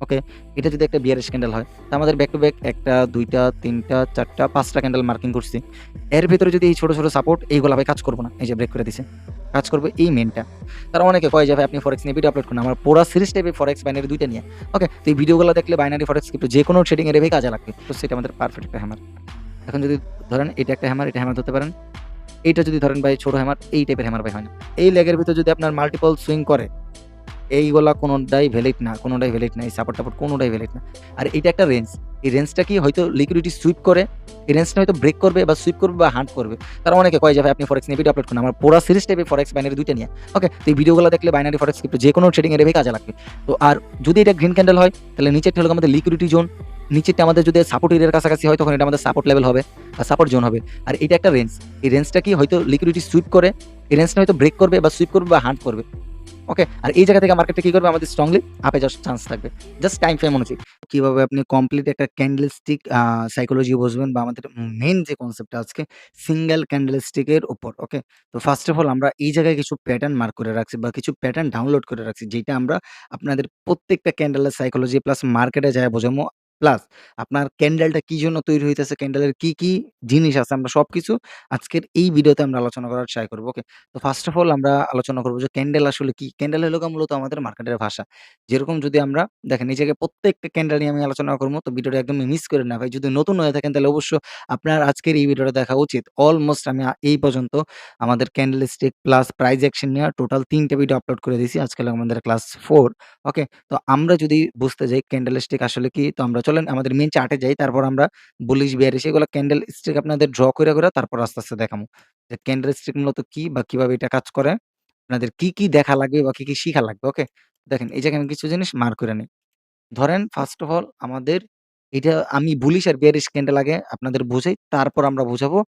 ওকে? এটা যদি একটা বিয়ারিশ ক্যান্ডেল হয়, তো আমাদের ব্যাক টু ব্যাক ১ টা, ২ টা, ৩ টা, ৪ টা, ৫ টা ক্যান্ডেল মার্কিং করছি। এর ভেতরে যদি এই ছোট, ছোট সাপোর্ট এইগুলা ভাই কাজ করব না। এই যে ব্রেক করে দিছে। কাজ করবে এই মেইনটা। তারা অনেকে কয় যে ভাই আপনি ফরেক্স নিয়ে ভিডিও আপলোড করুন। আমার পুরা সিরিজ টাইপের ফরেক্স বাইনারি ২ টা নিয়ে। ওকে? তো এই ভিডিওগুলা দেখলে বাইনারি ফরেক্স ক্রিপ্টো যেকোনো ট্রেডিং এর ভাই কাজে লাগবে। তো সেটা আমাদের পারফেক্ট একটা হ্যামার। এখন যদি ধরেন এটা একটা হ্যামার, এটা হ্যামার ধরতে পারেন। এইটা যদি ধরেন ভাই ছোট হ্যামার, এই টাইপের হ্যামার ভাই হয় না। এই লেগের ভিতর যদি আপনার মাল্টিপল সুইং করে এইগুলা কোনটাই ভ্যালিড না, কোনটাই ভ্যালিড না। এই সাপোর্ট-টাপোর্ট কোনটাই ভ্যালিড না। আর এটা একটা রেঞ্জ। এই রেঞ্জটা কি হয়তো লিকুইডিটি সুইপ করে, এই রেঞ্জটা হয়তো ব্রেক করবে বা সুইপ করবে বা হান্ট করবে। তারা অনেকে কয় যে ভাই আপনি ফরেক্স নিয়ে ভিডিও আপলোড করুন। আমার পুরা সিরিজ টাইপের ফরেক্স বাইনারি ২ টা নিয়ে। ওকে? তো এই ভিডিওগুলো দেখলে বাইনারি ফরেক্স ক্রিপ্টো যেকোনো ট্রেডিং এর ভাই কাজে লাগবে। তো আর যদি এটা গ্রিন ক্যান্ডেল হয় তাহলে নিচেরটা হলো আমাদের লিকুইডিটি জোন। নিচেরটা আমাদের যদি সাপোর্ট এরিয়ার কাছাকাছি হয় তখন এটা আমাদের সাপোর্ট লেভেল হবে বা সাপোর্ট জোন হবে। আর এটা একটা রেঞ্জ। এই রেঞ্জটা কি হয়তো লিকুইডিটি সুইপ করে, এই রেঞ্জটা হয়তো ব্রেক করবে বা সুইপ করবে বা হান্ট করবে। ওকে? আর এই জায়গা থেকে মার্কেটটা কি করবে? আমাদের স্ট্রংলি আপে যাওয়ার চান্স থাকবে। জাস্ট টাইম ফ্রেম অনুযায়ী। কিভাবে আপনি কমপ্লিট একটা ক্যান্ডেলস্টিক সাইকোলজি বুঝবেন বা আমাদের মেইন যে কনসেপ্টটা আজকে সিঙ্গেল ক্যান্ডেলস্টিক এর উপর। ওকে? তো ফার্স্ট অফ অল আমরা এই জায়গায় কিছু প্যাটার্ন মার্ক করে রাখছি বা কিছু প্যাটার্ন ডাউনলোড করে রাখছি। যেটা আমরা আপনাদের প্রত্যেকটা ক্যান্ডেলের সাইকোলজি প্লাস মার্কেটে যায়া বোঝামু। প্লাস আপনার ক্যান্ডেলটা কি জন্য তৈরি হইতেছে, ক্যান্ডেলের কি, কি জিনিস আছে আমরা সবকিছু আজকের এই ভিডিওতে আমরা আলোচনা করার ট্রাই করব। ওকে? তো ফার্স্ট অফ অল আমরা আলোচনা করব যে ক্যান্ডেল আসলে কি? ক্যান্ডেল হলো গিয়ে মূলত আমাদের মার্কেটের ভাষা। যেরকম যদি আমরা দেখেন এই জায়গায় প্রত্যেকটা ক্যান্ডেল নিয়ে আমি আলোচনা করব। তো ভিডিওটা একদমই মিস করেন না ভাই। যদি নতুন হয়ে থাকেন তাহলে অবশ্য আপনার আজকের এই ভিডিওটা দেখা উচিত। অলমোস্ট আমি এই পর্যন্ত আমাদের ক্যান্ডেলস্টিক প্লাস প্রাইস অ্যাকশন নিয়ে টোটাল ৩ টা ভিডিও আপলোড করে দিয়েছি। আজকে হলো আমাদের ক্লাস 4। ওকে? তো আমরা যদি বুঝতে যাই ক্যান্ডেলস্টিক আসলে কি? তো আমরা চলেন আমাদের মেইন চার্টে যাই। তারপর আমরা বুলিশ, বিয়ারিশ এগুলো ক্যান্ডেলস্টিক আপনাদের ড্র কইরা তারপর আস্তে, আস্তে দেখামু। যে ক্যান্ডেলস্টিক মূলত কি বা কিভাবে এটা কাজ করে? আপনাদের কি, কি দেখা লাগবে বা কি, কি শিখা লাগবে, ওকে? দেখেন এই জায়গায় আমি কিছু জিনিস মার্ক করে নেই। ধরেন ফার্স্ট অফ অল আমাদের এটা আমি বুলিশ আর বিয়ারিশ ক্যান্ডেল আগে আপনাদের বুঝাই। তারপর আমরা বুঝাবো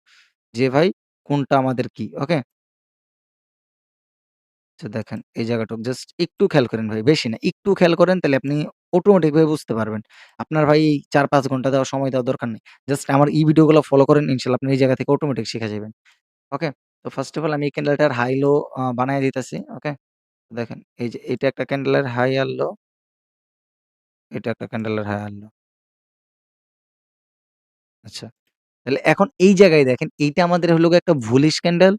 যে ভাই কোনটা আমাদের কি, ওকে? আচ্ছা দেখেন এই জায়গাটুক জাস্ট একটু খেয়াল করেন ভাই, বেশি না। একটু খেয়াল করেন তাহলে আপনি অটোমেটিক ভাবে বুঝতে পারবেন। আপনার ভাই ৪-৫ ঘন্টা দেওয়ার সময় দেওয়ার দরকার নেই। জাস্ট আমার এই ভিডিওগুলো ফলো করেন ইনশাআল্লাহ আপনি এই জায়গা থেকে অটোমেটিক শিখে যাবেন। ওকে? তো ফার্স্ট অফ অল আমি এই ক্যান্ডেলটার হাই লো বানায় দিতেছি। ওকে? দেখেন এই যে এটা একটা ক্যান্ডেলের হাই আর লো, এটা একটা ক্যান্ডেলের হাই আর লো। আচ্ছা। তাহলে এখন এই জায়গায় দেখেন এইটা আমাদের হলো গিয়ে একটা বুলিশ ক্যান্ডেল।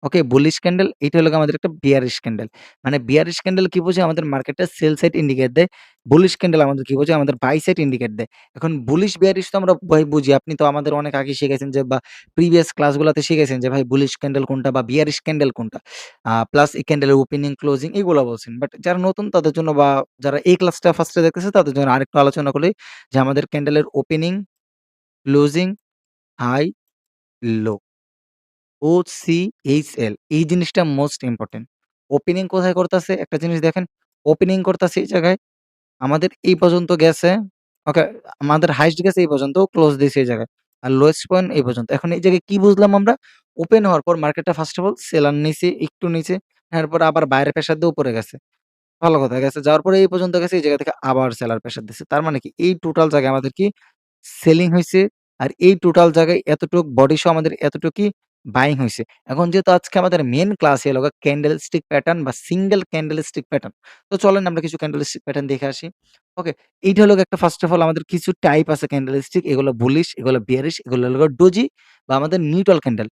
ওকে? বুলিশ ক্যান্ডেল, এইটা হলো গিয়ে আমাদের একটা বিয়ারিশ ক্যান্ডেল। মানে বিয়ারিশ ক্যান্ডেল কি বোঝায়? আমাদের মার্কেটটা সেল সাইড ইন্ডিকেট দেয়। বুলিশ ক্যান্ডেল আমাদের কি বোঝায়? আমাদের বাই সাইড ইন্ডিকেট দেয়। এখন বুলিশ বিয়ারিশ তো আমরা ভাই বুঝি। আপনি তো আমাদের অনেক আগে শিখাইছেন যে বা প্রিভিয়াস ক্লাসগুলাতে শিখাইছেন যে ভাই বুলিশ ক্যান্ডেল কোনটা বা বিয়ারিশ ক্যান্ডেল কোনটা। প্লাস এই ক্যান্ডেলের ওপেনিং, ক্লোজিং এগুলা বলছেন। বাট যারা নতুন তাদের জন্য বা যারা এই ক্লাসটা ফার্স্ট এ দেখতেছে তাদের জন্য আরেকটু আলোচনা করি যে আমাদের ক্যান্ডেলের ওপেনিং, ক্লোজিং, হাই, লো। OCHL এই জিনিসটা মোস্ট ইম্পোর্টেন্ট। ওপেনিং কোথায় করতাছে? একটা জিনিস দেখেন, ওপেনিং করতাছে এই জায়গায়। আমাদের এই পর্যন্ত গেছে। ওকে? আমাদের হাইয়েস্ট গেছে এই পর্যন্ত, ক্লোজ দিছে এই জায়গায়। আর লোয়েস্ট পয়েন্ট এই পর্যন্ত। এখন এই জায়গায় কি বুঝলাম আমরা? ওপেন হওয়ার পর মার্কেটটা ফার্স্ট অফ অল সেলার নিচে, একটু নিচে, এরপর আবার বাইরের প্রেশার দিয়ে উপরে গেছে। ভালো কথা গেছে। যাওয়ার পরে এই পর্যন্ত গেছে, এই জায়গা থেকে আবার সেলার প্রেশার দিছে। তার মানে কি? এই টোটাল জায়গায় আমাদের কি সেলিং হইছে। আর এই টোটাল জায়গায় এতটুক বডি সহ আমাদের এতটুকুই বাইং হইছে। এখন যেহেতু আজকে আমাদের মেইন ক্লাস হলো গিয়ে ক্যান্ডেলস্টিক প্যাটার্ন বা সিঙ্গেল ক্যান্ডেলস্টিক প্যাটার্ন। তো চলেন আমরা কিছু ক্যান্ডেলস্টিক প্যাটার্ন দেখে আসি। ওকে? এইটা হলো গিয়ে একটা ফার্স্ট অফ অল আমাদের কিছু টাইপ আছে ক্যান্ডেলস্টিক। এগুলো বুলিশ, এগুলো বিয়ারিশ, এগুলো হলো গিয়ে ডোজি বা আমাদের নিউট্রাল ক্যান্ডেল।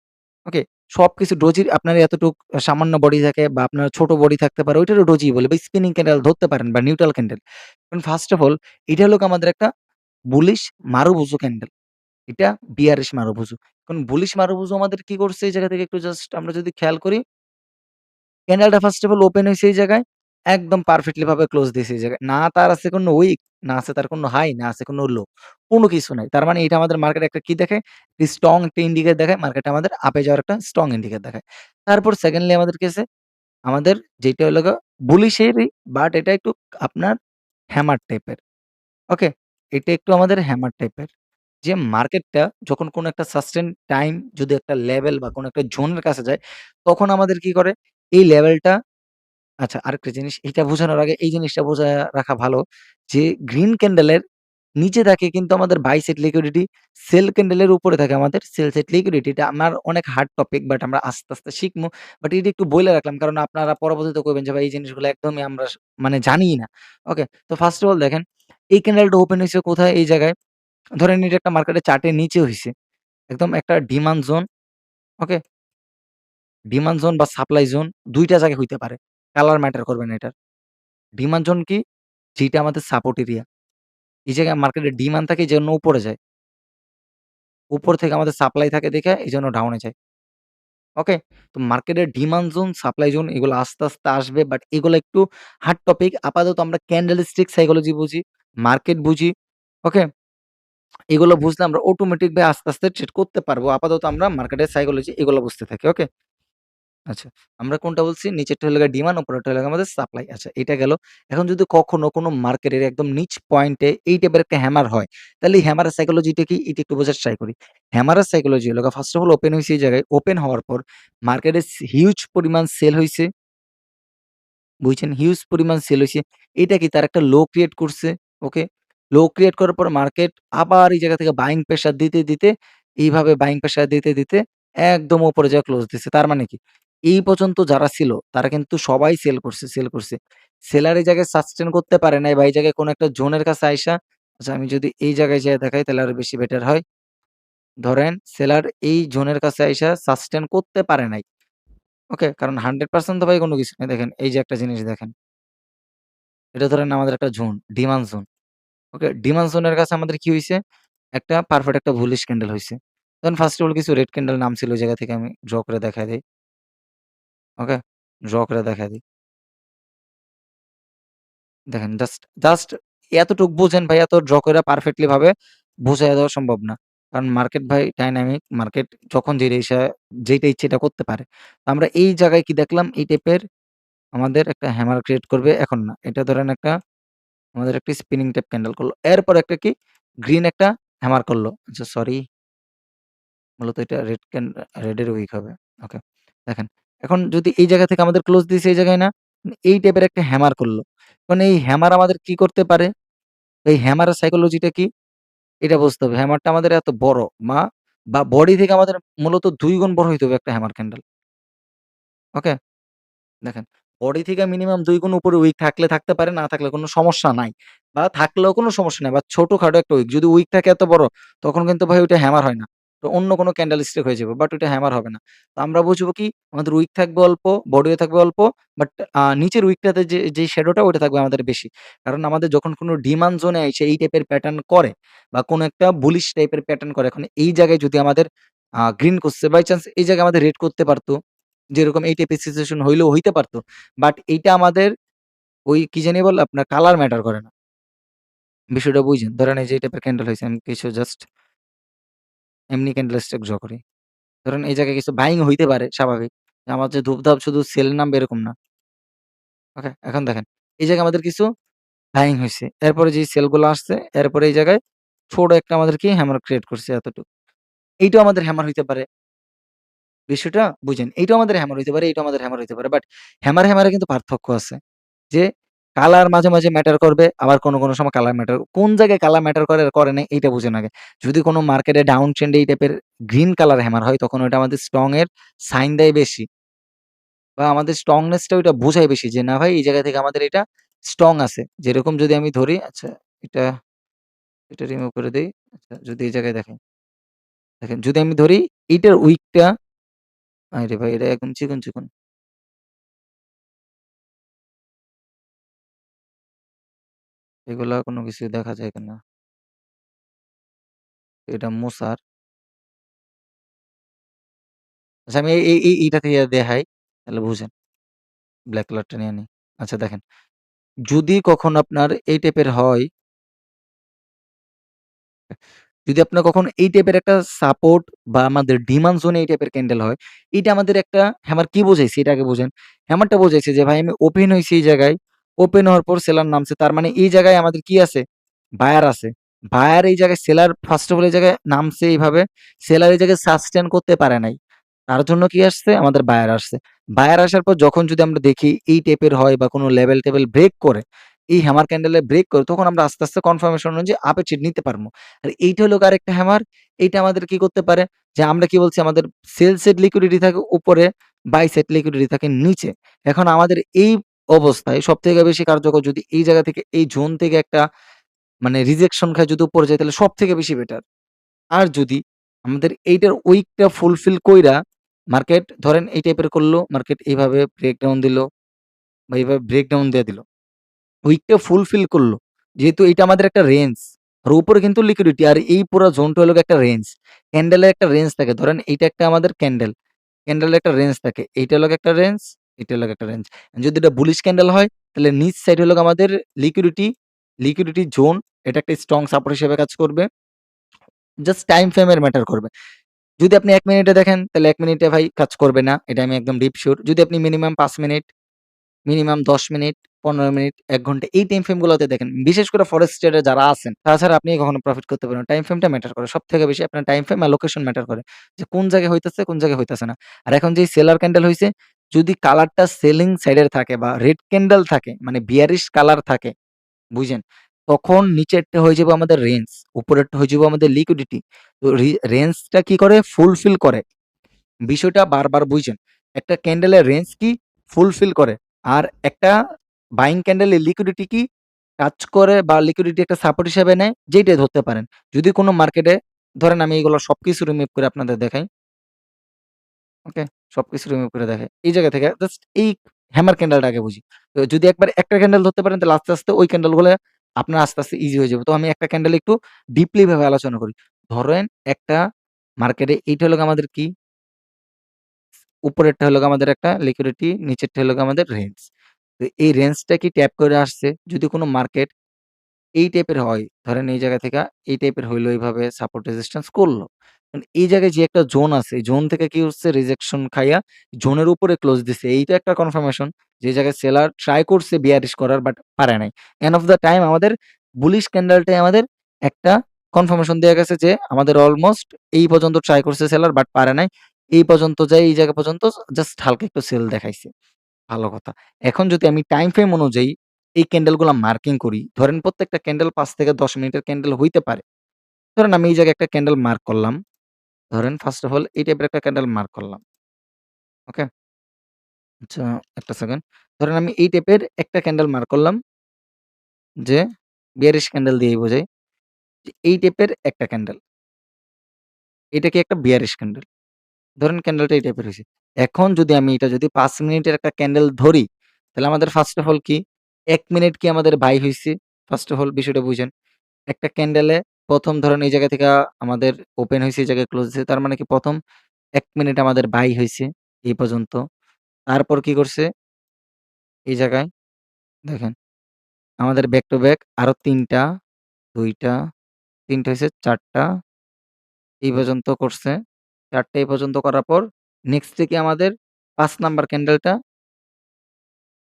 ওকে? সবকিছু ডোজির আপনার এতটুক সামান্য বডি থাকে বা আপনার ছোট বডি থাকতে পারে ওইটারও ডোজি বলে বা স্পিনিং ক্যান্ডেল ধরতে পারেন বা নিউট্রাল ক্যান্ডেল। এখন ফার্স্ট অফ অল এটা হলো গিয়ে আমাদের একটা বুলিশ মারুবুজু ক্যান্ডেল। এটা বিয়ারিশ মারুবুজু। এখন বুলিশ মারুবুজু আমাদের কি করছে এই জায়গা থেকে একটু জাস্ট আমরা যদি খেয়াল করি, ক্যান্ডেলটা ফার্স্ট অফ অল ওপেন হইছে এই জায়গায়। একদম পারফেক্টলি ভাবে ক্লোজ দিছে এই জায়গায়। না তার আছে কোনো উইক, না আছে তার কোনো হাই, না আছে কোনো লো। কোনো কিছু নাই। তার মানে এটা আমাদের মার্কেটে একটা কি দেখায়? স্ট্রং একটা ইন্ডিকেটর দেখায়। মার্কেটে আমাদের আপে যাওয়ার একটা স্ট্রং ইন্ডিকেটর দেখায়। তারপর সেকেন্ডলি আমাদের কি আছে? আমাদের যেটা হলো গিয়ে বুলিশেরই বাট এটা একটু আপনার হ্যামার টাইপের। ওকে? এটা একটু আমাদের হ্যামার টাইপের। যে মার্কেটটা যখন কোনো একটা সাস্টেইন টাইম যদি একটা লেভেল বা কোনো একটা জোনের কাছে যায়, তখন আমাদের কি করে? এই লেভেলটা আচ্ছা আরেকটা জিনিস এইটা বোঝানোর আগে এই জিনিসটা বোঝায়া রাখা ভালো যে গ্রিন ক্যান্ডেলের নিচে থাকে কিন্তু আমাদের বাই সাইড লিকুইডিটি, সেল ক্যান্ডেলের উপরে থাকে আমাদের সেল সাইড লিকুইডিটি। এটা আমার অনেক হার্ড টপিক বাট আমরা আস্তে, আস্তে শিখমু। বাট এটা একটু বইলা রাখলাম কারণ আপনারা পরবর্তীতে কইবেন যে ভাই এই জিনিসগুলো একদমই আমরা মানে জানিই না। ওকে? তো ফার্স্ট অফ অল দেখেন এই ক্যান্ডেলটা ওপেন হইছে কোথায়? এই জায়গায়। ধরেন এটা একটা মার্কেটের চার্টের নিচে হইছে। একদম একটা ডিমান্ড জোন, ওকে? ডিমান্ড জোন বা সাপ্লাই জোন ২ টা জায়গায় হইতে পারে। কালার ম্যাটার করবে না এটার। ডিমান্ড জোন কি? যেটা আমাদের সাপোর্ট এরিয়া। এই জায়গায় মার্কেটের ডিমান্ড থাকে এজন্য উপরে যায়। উপর থেকে আমাদের সাপ্লাই থাকে দেখে এজন্য ডাউনে যায়। ওকে? তো মার্কেটের ডিমান্ড জোন, সাপ্লাই জোন এগুলো আস্তে, আস্তে আসবে। বাট এগুলো একটু হার্ড টপিক। আপাতত আমরা ক্যান্ডেলস্টিক সাইকোলজি বুঝি, মার্কেট বুঝি। ওকে? এগুলো বুঝলে আমরা অটোমেটিক ভাবে আস্তে, আস্তে ট্রেড করতে পারবো। আপাতত আমরা মার্কেটের সাইকোলজি এগুলো বুঝতে থাকি। ওকে? আচ্ছা। আমরা কোনটা বলছি? নিচেরটা হলো গিয়ে ডিমান্ড, উপরেরটা হলো গিয়ে আমাদের সাপ্লাই। আচ্ছা, এটা গেল। এখন যদি কখনো কোনো মার্কেটের একদম নিচ পয়েন্টে এই টাইপের একটা হ্যামার হয়, তাহলে এই হ্যামারের সাইকোলজিটা কি? এটা একটু বোঝার ট্রাই করি। হ্যামারের সাইকোলজি হলো গিয়ে ফার্স্ট অফ অল ওপেন হইছে এই জায়গায়। ওপেন হওয়ার পর মার্কেটে হিউজ পরিমাণ সেল হইছে। বুঝছেন? হিউজ পরিমাণ সেল হইছে। এটা কি? তার একটা লো ক্রিয়েট করছে। ওকে? লো ক্রিয়েট করার পর মার্কেট আবার এই জায়গা থেকে বাইং প্রেশার দিতে, দিতে এইভাবে বাইং প্রেশার দিতে, দিতে একদম উপরে যেয়ে ক্লোজ দিছে। তার মানে কি? এই পর্যন্ত যারা ছিল তারা কিন্তু সবাই সেল করছে, সেল করছে। সেলার এই জায়গায় সাস্টেইন করতে পারে নাই বা এই জায়গায় কোনো একটা জোনের কাছে আইসা আচ্ছা আমি যদি এই জায়গায় যেয়ে দেখাই তাহলে আরো বেশি বেটার হয়। ধরেন সেলার এই জোনের কাছে আইসা সাস্টেইন করতে পারে নাই। ওকে? কারণ 100% তো ভাই কোনো কিছু নাই। দেখেন এই যে একটা জিনিস দেখেন। এটা ধরেন আমাদের একটা জোন, ডিমান্ড জোন। ওকে? ডিমান্ড জোনের কাছে আমাদের কি হইছে? একটা পারফেক্ট একটা বুলিশ ক্যান্ডেল হইছে। দেন ফার্স্ট অফ অল কিছু রেড ক্যান্ডেল নামছিল ওই জায়গা থেকে আমি ড্র করে দেখায় দেই। ওকে? ড্র করে দেখায় দেই। দেখেন জাস্ট এতটুক বুঝেন ভাই এত ড্র কইরা পারফেক্টলি ভাবে বুঝাইয়া দেওয়া সম্ভব না। কারণ মার্কেট ভাই ডাইনামিক, মার্কেট যখন যেইটা ইচ্ছে এটা করতে পারে। তো আমরা এই জায়গায় কি দেখলাম? এই টাইপের আমাদের একটা হ্যামার ক্রিয়েট করবে এখন না। এটা ধরেন একটা আমাদের একটা স্পিনিং টাইপ ক্যান্ডেল করলো। এরপর একটা কি? গ্রিন একটা হ্যামার করলো। আচ্ছা সরি মূলত এটা রেড এর উইক হবে। ওকে। দেখেন। এখন যদি এই জায়গা থেকে আমাদের ক্লোজ দিছে এই জায়গায় না? এই টাইপের একটা হ্যামার করলো। এখন এই হ্যামার আমাদের কি করতে পারে? এই হ্যামারের সাইকোলজিটা কি? এটা বুঝতে হবে। হ্যামারটা আমাদের এত বড় বা বডি থেকে আমাদের মূলত ২ গুণ বড় হইতে হবে একটা হ্যামার ক্যান্ডেল। ওকে? দেখেন, বডি থেকে মিনিমাম ২ গুণ উপরে উইক থাকলে থাকতে পারে, না থাকলে কোনো সমস্যা নাই। বা থাকলেও কোনো সমস্যা নাই বা ছোটখাটো একটা উইক। যদি উইক থাকে এত বড়, তখন কিন্তু ভাই ওইটা হ্যামার হয় না। তো অন্য কোনো ক্যান্ডেল স্টিক হয়ে যাবে। বাট ওইটা হ্যামার হবে না। তো আমরা বুঝবো কি? আমাদের উইক থাকবে অল্প, বডিও থাকবে অল্প। বাট নিচের উইকটাতে যেই শ্যাডোটা ওইটা থাকবে আমাদের বেশি। কারণ আমাদের যখন কোনো ডিমান্ড জোনে আইসে এই টাইপের প্যাটার্ন করে বা কোনো একটা বুলিশ টাইপের প্যাটার্ন করে, এখন এই জায়গায় যদি আমাদের গ্রিন করছে, বাই চান্স এই জায়গায় আমাদের রেড করতে পারত। যেরকম এই টাইপের সিচুয়েশন হইলেও হইতে পারত। বাট এইটা আমাদের ওই কি জানি বলে আপনার কালার ম্যাটার করে না। বিষয়টা বুঝেন। ধরেন এই যে এই টাইপের ক্যান্ডেল হইছে আমি কিছু জাস্ট এমনি ক্যান্ডেল স্টিক ড্র করি। ধরেন এই জায়গায় কিছু বাইং হইতে পারে স্বাভাবিক। আমার যে ধুপধাপ শুধু সেল নামবে এরকম না। ওকে? এখন দেখেন এই জায়গায় আমাদের কিছু বাইং হইছে। এরপরে যেই সেল গুলো আসছে এরপরে এই জায়গায় ছোট একটা আমাদের কি হ্যামার ক্রিয়েট করছে এতটুকু। এইটাও আমাদের হ্যামার হইতে পারে। বিষয়টা বুঝেন। এইটাও আমাদের হ্যামার হইতে পারে, এইটাও আমাদের হ্যামার হইতে পারে। বাট হ্যামার কিন্তু পার্থক্য আছে। যে কালার মাঝে, মাঝে ম্যাটার করবে। আবার কোনো সময় কালার ম্যাটার কোন জায়গায় কালার ম্যাটার করে আর করে না এইটা বুঝেন আগে। যদি কোনো মার্কেটে ডাউন ট্রেন্ড এই টাইপের গ্রিন কালার হ্যামার হয় তখন ওইটা আমাদের স্ট্রং এর সাইন দেয় বেশি। বা আমাদের স্ট্রংনেস টা ওইটা বোঝায় বেশি যে না ভাই এই জায়গা থেকে আমাদের এটা স্ট্রং আছে। যেরকম যদি আমি ধরি আচ্ছা এটা, এটা রিমুভ করে দেই। আচ্ছা যদি এই জায়গায় দেখেন, দেখেন যদি আমি ধরি এইটার উইকটা আরে ভাই এটা একদম চিকন, চিকন। এগুলা কোনো কিছুই দেখা যায় কিনা। এটা মোছার। আচ্ছা আমি এইটা থেকে দেখাই তাহলে বুঝেন। ব্লাক কালারটা নিয়ে নিই। আচ্ছা দেখেন, যদি কখনো আপনার এই টাইপের হয়, যদি আপনার কখনো এই টাইপের একটা সাপোর্ট বা আমাদের ডিমান্ড জোনে এই টাইপের ক্যান্ডেল হয়, এইটা আমাদের একটা হ্যামার কি বোঝাইছে এটা আগে বোঝেন। হ্যামারটা বোঝাইছে যে ভাই আমি ওপেন হইছি এই জায়গায়, ওপেন হওয়ার পর সেলার নামছে। তার মানে এই জায়গায় আমাদের কি আছে? বায়ার আছে। বায়ার এই জায়গায় সেলার ফার্স্ট অফ অল এই জায়গায় নামছে এইভাবে, সেলার এই জায়গায় সাস্টেইন করতে পারে নাই। তার জন্য কি আসছে? আমাদের বায়ার আসছে। বায়ার আসার পর যখন যদি আমরা দেখি এই টাইপের হয় বা কোনো লেভেল-টেভেল ব্রেক করে, এই হ্যামার ক্যান্ডেলে ব্রেক করে তখন আমরা আস্তে, আস্তে কনফার্মেশন অনুযায়ী আপে ট্রেড নিতে পারবো। আর এইটা হলো আরেকটা হ্যামার, এইটা আমাদের কি করতে পারে? যে আমরা কি বলছি আমাদের সেল সাইড লিকুইডিটি থাকে উপরে, বাই সাইড লিকুইডিটি থাকে নিচে। এখন আমাদের এই অবস্থায় সবথেকে বেশি কার্যকর যদি এই জায়গা থেকে এই জোন থেকে একটা মানে রিজেকশন খায় যদি উপরে যায় তাহলে সবথেকে বেশি বেটার। আর যদি আমাদের এইটার উইকটা ফুলফিল কইরা মার্কেট ধরেন এই টাইপের করলো, মার্কেট এইভাবে ব্রেকডাউন দিল বা এইভাবে ব্রেকডাউন দিয়ে দিল। উইকটা ফুলফিল করলো। যেহেতু এটা আমাদের একটা রেঞ্জ। আর উপরে কিন্তু লিকুইডিটি আর এই পুরা জোনটা হলো একটা রেঞ্জ। ক্যান্ডেলের একটা রেঞ্জ থাকে। ধরেন এইটা একটা আমাদের ক্যান্ডেল। ক্যান্ডেলের একটা রেঞ্জ থাকে। এইটা হলো একটা রেঞ্জ, এটা হলো একটা রেঞ্জ। যদি এটা বুলিশ ক্যান্ডেল হয় তাহলে নিচ সাইড হলো আমাদের লিকুইডিটি, লিকুইডিটি জোন এটা একটা স্ট্রং সাপোর্ট হিসেবে কাজ করবে। জাস্ট টাইম ফ্রেম এর ম্যাটার করবে। যদি আপনি ১ মিনিটে দেখেন তাহলে ১ মিনিটে ভাই কাজ করবে না। এটা আমি একদম ডিপ সিউর। যদি আপনি minimum ৫ minute, minimum ১০ minute, ১৫ minute, ১ ঘন্টা এই টাইম ফ্রেম গুলোতে দেখেন। বিশেষ করে ফরেক্স ট্রেডার যারা আছেন, তাছাড়া আপনি কখনো প্রফিট করতে পারবেন না। টাইম ফ্রেমটা ম্যাটার করে। সবথেকে বেশি আপনার টাইম ফ্রেম আর লোকেশন ম্যাটার করে। যে কোন জায়গায় হইতেছে, কোন জায়গায় হইতেছে না। আর এখন যেই সেলার ক্যান্ডেল হইছে, যদি কালারটা সেলিং সাইড এর থাকে বা রেড ক্যান্ডেল থাকে, মানে বিয়ারিশ কালার থাকে, বুঝেন? তখন নিচেরটা হয়ে যাবে আমাদের রেঞ্জ, উপরেরটা হয়ে যাবে আমাদের লিকুইডিটি। তো রেঞ্জটা কি করে? ফুলফিল করে। বিষয়টা বারবার বুঝেন। একটা ক্যান্ডেলের রেঞ্জ কি? ফুলফিল করে। আর একটা বাইং ক্যান্ডেলের লিকুইডিটি কি? কাজ করে বা লিকুইডিটি একটা সাপোর্ট হিসেবে নেয়, যেইটাই ধরতে পারেন। যদি কোন মার্কেটে ধরেন আমি এগুলো সবকিছু রিমুভ করে আপনাদের দেখাই। ওকে? সবকিছু রিমুভ করে দেখাই। এই জায়গা থেকে জাস্ট এই হ্যামার ক্যান্ডেলটা আগে বুঝি। তো যদি একবার একটা ক্যান্ডেল ধরতে পারেন তাহলে আস্তে, আস্তে ওই ক্যান্ডেলগুলা আপনার আস্তে, আস্তে ইজি হয়ে যাবে। তো আমি একটা ক্যান্ডেল একটু ডিপলি ভাবে আলোচনা করি। ধরেন একটা মার্কেটে এইটা হলো আমাদের কি? উপরেরটা হলো আমাদের একটা লিকুইডিটি, নিচেরটা হলো আমাদের রেঞ্জ। তো এই রেঞ্জটা কি ট্যাপ করে আসছে, যদি কোন মার্কেট এই টাইপের হয়, ধরেন এই জায়গা থেকে এই টাইপের হইলো এইভাবে সাপোর্ট রেজিস্ট্যান্স করলো। এই জায়গায় যে একটা জোন আছে, জোন থেকে কি হচ্ছে রিজেকশন খাইয়া জোনের উপরে ক্লোজ দিছে। এইটা একটা কনফার্মেশন যে জায়গায় সেলার ট্রাই করছে বিয়ারিশ করার বাট পারে নাই। এন্ড অফ দ্যা টাইম আমাদের বুলিশ ক্যান্ডেলটাই আমাদের একটা কনফার্মেশন দেয়া গেছে যে আমাদের অলমোস্ট এই পর্যন্ত ট্রাই করছে সেলার বাট পারে নাই। এই পর্যন্ত যাই এই জায়গা পর্যন্ত জাস্ট হালকা একটু সেল দেখাইছে। ভালো কথা। এখন যদি আমি টাইম ফ্রেম অনুযায়ী এই ক্যান্ডেলগুলা মার্কিং করি, ধরেন প্রত্যেকটা ক্যান্ডেল ৫ থেকে ১০ মিনিটের ক্যান্ডেল হইতে পারে। ধরেন আমি এই জায়গায় একটা ক্যান্ডেল মার্ক করলাম। ধরেন ফার্স্ট অফ অল এই টাইপের একটা ক্যান্ডেল মার্ক করলাম। ওকে? আচ্ছা, একটা সেকেন্ড। ধরেন আমি এই টাইপের একটা ক্যান্ডেল মার্ক করলাম যে বিয়ারিশ ক্যান্ডেল দিয়েই বোঝাই। যে এই টাইপের একটা ক্যান্ডেল। এটা কি একটা বিয়ারিশ ক্যান্ডেল। ধরেন ক্যান্ডেলটা এই টাইপের হইছে। এখন যদি আমি এটা যদি ৫ মিনিটের একটা ক্যান্ডেল ধরি, তাহলে আমাদের ফার্স্ট অফ অল কি ১ মিনিট কি আমাদের বাই হইছে? ফার্স্ট অফ অল বিষয়টা বুঝেন। একটা ক্যান্ডেলে ১ম ধরেন এই জায়গা থেকে আমাদের ওপেন হইছে, এই জায়গায় ক্লোজ হইছে। তার মানে কি ১ম ১ মিনিট আমাদের বাই হইছে এই পর্যন্ত। তারপর কি করছে? এই জায়গায় দেখেন আমাদের ব্যাক টু ব্যাক আরো ৩ টা, ২ টা, ৩ টা হইছে ৪ টা এই পর্যন্ত করছে। ৪ টা এই পর্যন্ত করার পর নেক্সট এ কি আমাদের ৫ নাম্বার ক্যান্ডেলটা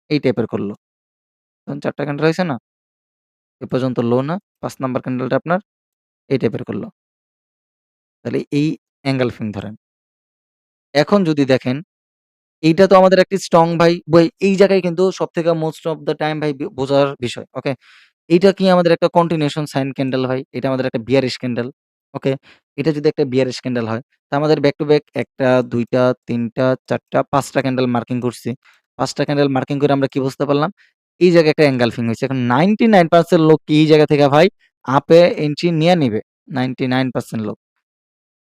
এই টাইপের করল। তখন ৪ টা ক্যান্ডেল হইছে না? এ পর্যন্ত লো না? ৫ নাম্বার ক্যান্ডেলটা আপনার এই টাইপের করল। তাহলে এই এঙ্গেলফিং ধরেন। এখন যদি দেখেন এইটা তো আমাদের একটি স্ট্রং ভাই এই জায়গায় কিন্তু সবথেকে মোস্ট অফ দ্যা টাইম ভাই বোঝার বিষয়। ওকে? এইটা কি আমাদের একটা কন্টিনিউশন সাইন ক্যান্ডেল ভাই। এটা আমাদের একটা বিয়ারিশ ক্যান্ডেল। ওকে? এটা যদি একটা বিয়ারিশ ক্যান্ডেল হয়, তা আমাদের ব্যাক টু ব্যাক ১ টা, ২ টা, ৩ টা, ৪ টা, ৫ টা ক্যান্ডেল মার্কিং করছি। ৫ টা ক্যান্ডেল মার্কিং করে আমরা কি বুঝতে পারলাম? এই জায়গায় একটা এঙ্গালফিং হইছে। এখন 99% লোক কি এই জায়গা থেকে ভাই আপে এন্ট্রি নিয়া নিবে। 99% লোক।